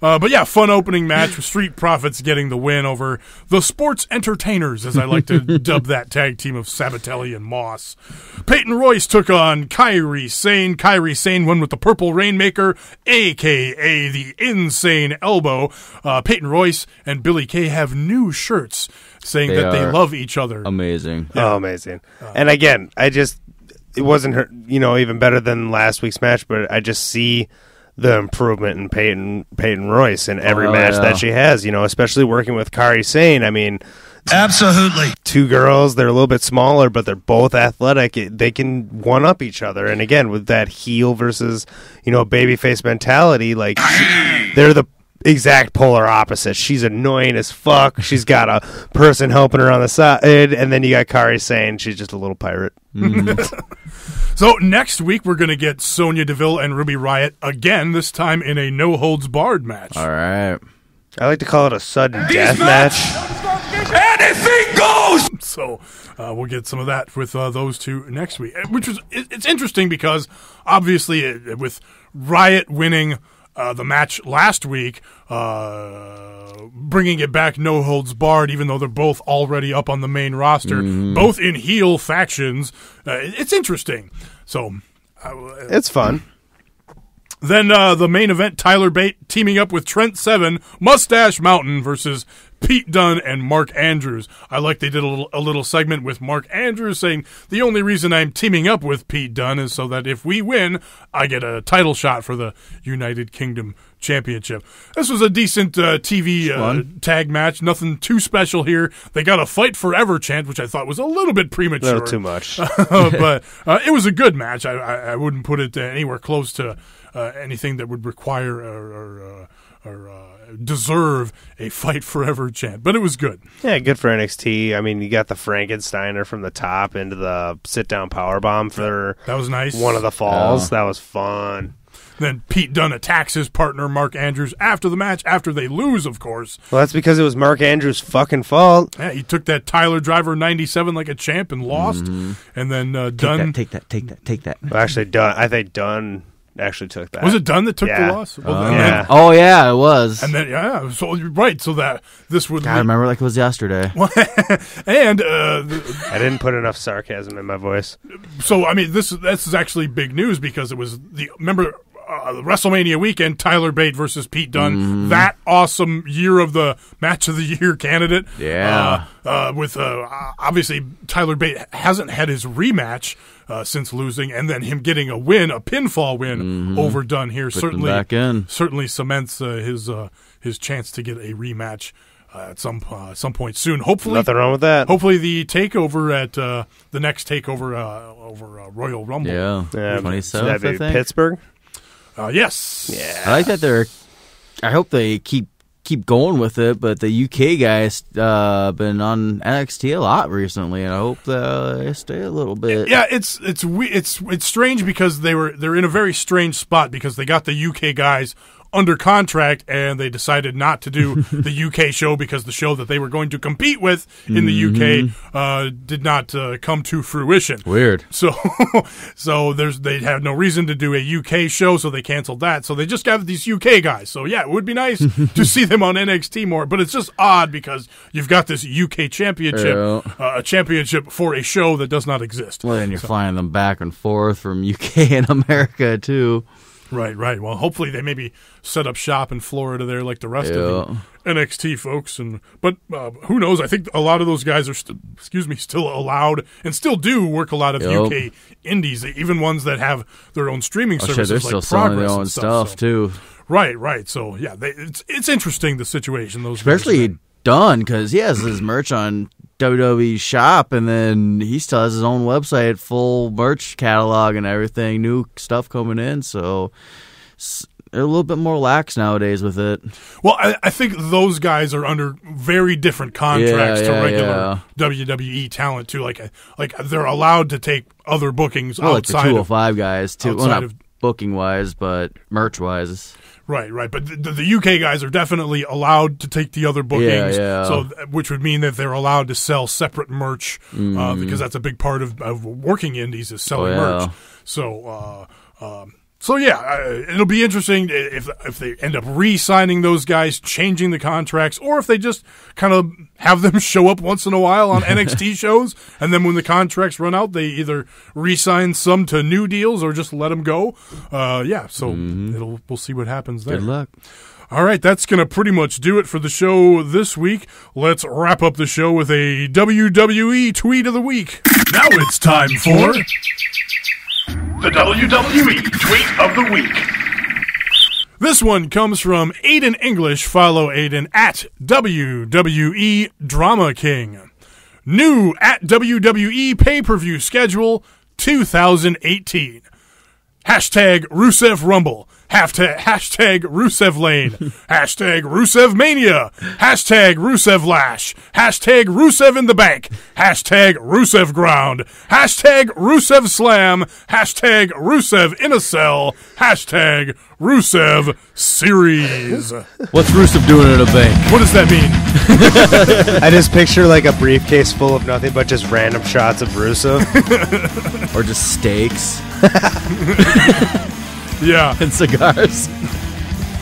But yeah, fun opening match with Street Profits getting the win over the Sports Entertainers, as I like to dub that tag team of Sabatelli and Moss. Peyton Royce took on Kairi Sane. Kairi Sane won with the Purple Rainmaker, a.k.a. the Insane Elbow. Peyton Royce and Billy Kay have new shirts saying They that they are love each other. Amazing. Oh, amazing. And again, it wasn't her, even better than last week's match, but I just see the improvement in Peyton Royce in every match that she has, especially working with Kairi Sane. I mean, Absolutely. 2 girls, they're a little bit smaller, but they're both athletic. They can one-up each other. And again, with that heel versus, babyface mentality, like, they're the exact polar opposite. She's annoying as fuck. She's got a person helping her on the side, and then you got Kairi Sane. She's just a little pirate. So next week we're going to get Sonya Deville and Ruby Riott again, this time in a no-holds-barred match. All right. I like to call it a sudden death match. Anything goes! So we'll get some of that with those two next week, which is it's interesting because obviously with Riott winning the match last week, bringing it back no holds barred, even though they're both already up on the main roster, both in heel factions. It's interesting. So It's fun. Then the main event, Tyler Bate teaming up with Trent Seven, Mustache Mountain versus Pete Dunne and Mark Andrews. I like they did a little segment with Mark Andrews saying, the only reason I'm teaming up with Pete Dunne is so that if we win, I get a title shot for the United Kingdom Championship. This was a decent TV tag match. Nothing too special here. They got a fight forever chant, which I thought was a little bit premature. A little too much. But it was a good match. I wouldn't put it anywhere close to anything that would require or deserve a fight forever chant, but it was good. Yeah, good for NXT. I mean, you got the Frankensteiner from the top into the sit-down powerbomb for that was nice. One of the falls. That was fun. Then Pete Dunne attacks his partner, Mark Andrews, after the match, after they lose, of course. Well, that's because it was Mark Andrews' fucking fault. Yeah, he took that Tyler Driver 97 like a champ and lost. And then Dunne... Take that. Well, actually, I think Dunne actually took that. Was it Dunne that took the loss? Well, yeah. It was. And then, so right, so that this would... I remember like it was yesterday. And... I didn't put enough sarcasm in my voice. So, I mean, this is actually big news because it was remember... the WrestleMania weekend, Tyler Bate versus Pete Dunne. That awesome year of the match of the year candidate. Yeah. With obviously Tyler Bate hasn't had his rematch since losing, and then him getting a pinfall win over Dunne here certainly cements his chance to get a rematch at some point soon. Hopefully, nothing wrong with that. Hopefully, the takeover at the next takeover over Royal Rumble. Yeah, 27th, that'd be I think. Pittsburgh. Yes. Yeah. I like that I hope they keep going with it, but the UK guys been on NXT a lot recently, and I hope they stay a little bit. Yeah, it's strange because they're in a very strange spot because they got the UK guys under contract, and they decided not to do the UK show because the show that they were going to compete with in the UK did not come to fruition. Weird. So they had no reason to do a UK show, so they canceled that. So they just got these UK guys. So yeah, it would be nice to see them on NXT more, but it's just odd because you've got this UK championship, a championship for a show that does not exist. Well, and you're flying them back and forth from UK and America too. Right. Well, hopefully they maybe set up shop in Florida there like the rest of the NXT folks. But who knows? I think a lot of those guys are still allowed and still do work a lot of UK indies, even ones that have their own streaming services. They're like still selling their own stuff too. Right. So yeah, it's interesting the situation. Those especially Dunne because he has his merch on WWE shop, and then he still has his own website, full merch catalog and everything, new stuff coming in. So they're a little bit more lax nowadays with it. Well, I think those guys are under very different contracts to regular WWE talent too. Like they're allowed to take other bookings outside like the 205 guys too. Well, not of booking wise, but merch wise. Right. But the UK guys are definitely allowed to take the other bookings, so which would mean that they're allowed to sell separate merch because that's a big part of working indies is selling merch. So it'll be interesting if they end up re-signing those guys, changing the contracts, or if they just kind of have them show up once in a while on NXT shows, and then when the contracts run out, they either re-sign some to new deals or just let them go. We'll see what happens there. Good luck. All right, that's going to pretty much do it for the show this week. Let's wrap up the show with a WWE Tweet of the Week. Now it's time for... the WWE Tweet of the Week. This one comes from Aiden English. Follow Aiden at WWE Drama King. New at WWE pay-per-view schedule 2018. Hashtag Rusev Rumble. Hashtag Rusev Lane. Hashtag Rusev Mania. Hashtag Rusev Lash. Hashtag Rusev in the Bank. Hashtag Rusev Ground. Hashtag Rusev Slam. Hashtag Rusev in a Cell. Hashtag Rusev Series. What's Rusev doing in a bank? What does that mean? I just picture like a briefcase full of nothing but just random shots of Rusev. Or just steaks. Yeah. And cigars.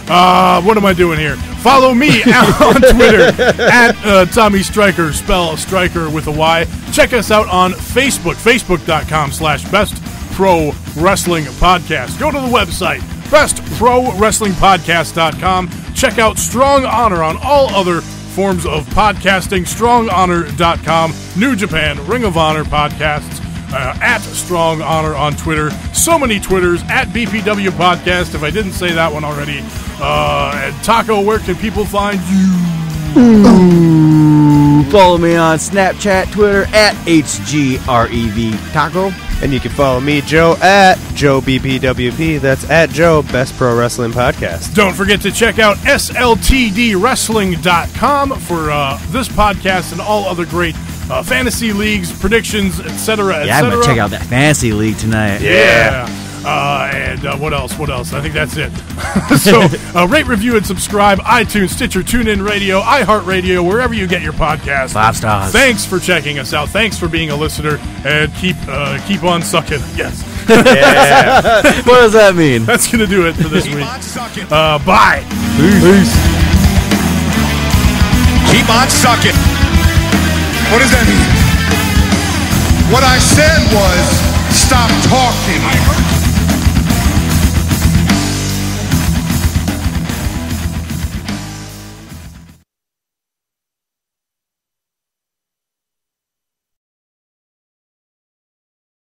What am I doing here? Follow me on Twitter at Tommy Stryker, spell Stryker with a Y. Check us out on Facebook, facebook.com/Best Pro Wrestling Podcast. Go to the website, bestprowrestlingpodcast.com. Check out Strong Honor on all other forms of podcasting, stronghonor.com, New Japan, Ring of Honor podcasts, at Strong Honor on Twitter. So many Twitters, at BPW Podcast, if I didn't say that one already. And Taco, where can people find you? Follow me on Snapchat, Twitter, at HGREV Taco. And you can follow me, Joe, at JoeBPWP. That's at Joe, Best Pro Wrestling Podcast. Don't forget to check out SLTDWrestling.com for this podcast and all other great fantasy leagues, predictions, etc. Yeah, I'm going to check out that fantasy league tonight. Yeah. And what else? I think that's it. So rate, review, and subscribe. iTunes, Stitcher, TuneIn Radio, iHeartRadio, wherever you get your podcasts. 5 stars. Thanks for checking us out. Thanks for being a listener. And keep on sucking. Yes. Yeah. What does that mean? That's going to do it for this week. Bye. Peace. Keep on sucking. What does that mean? What I said was, stop talking.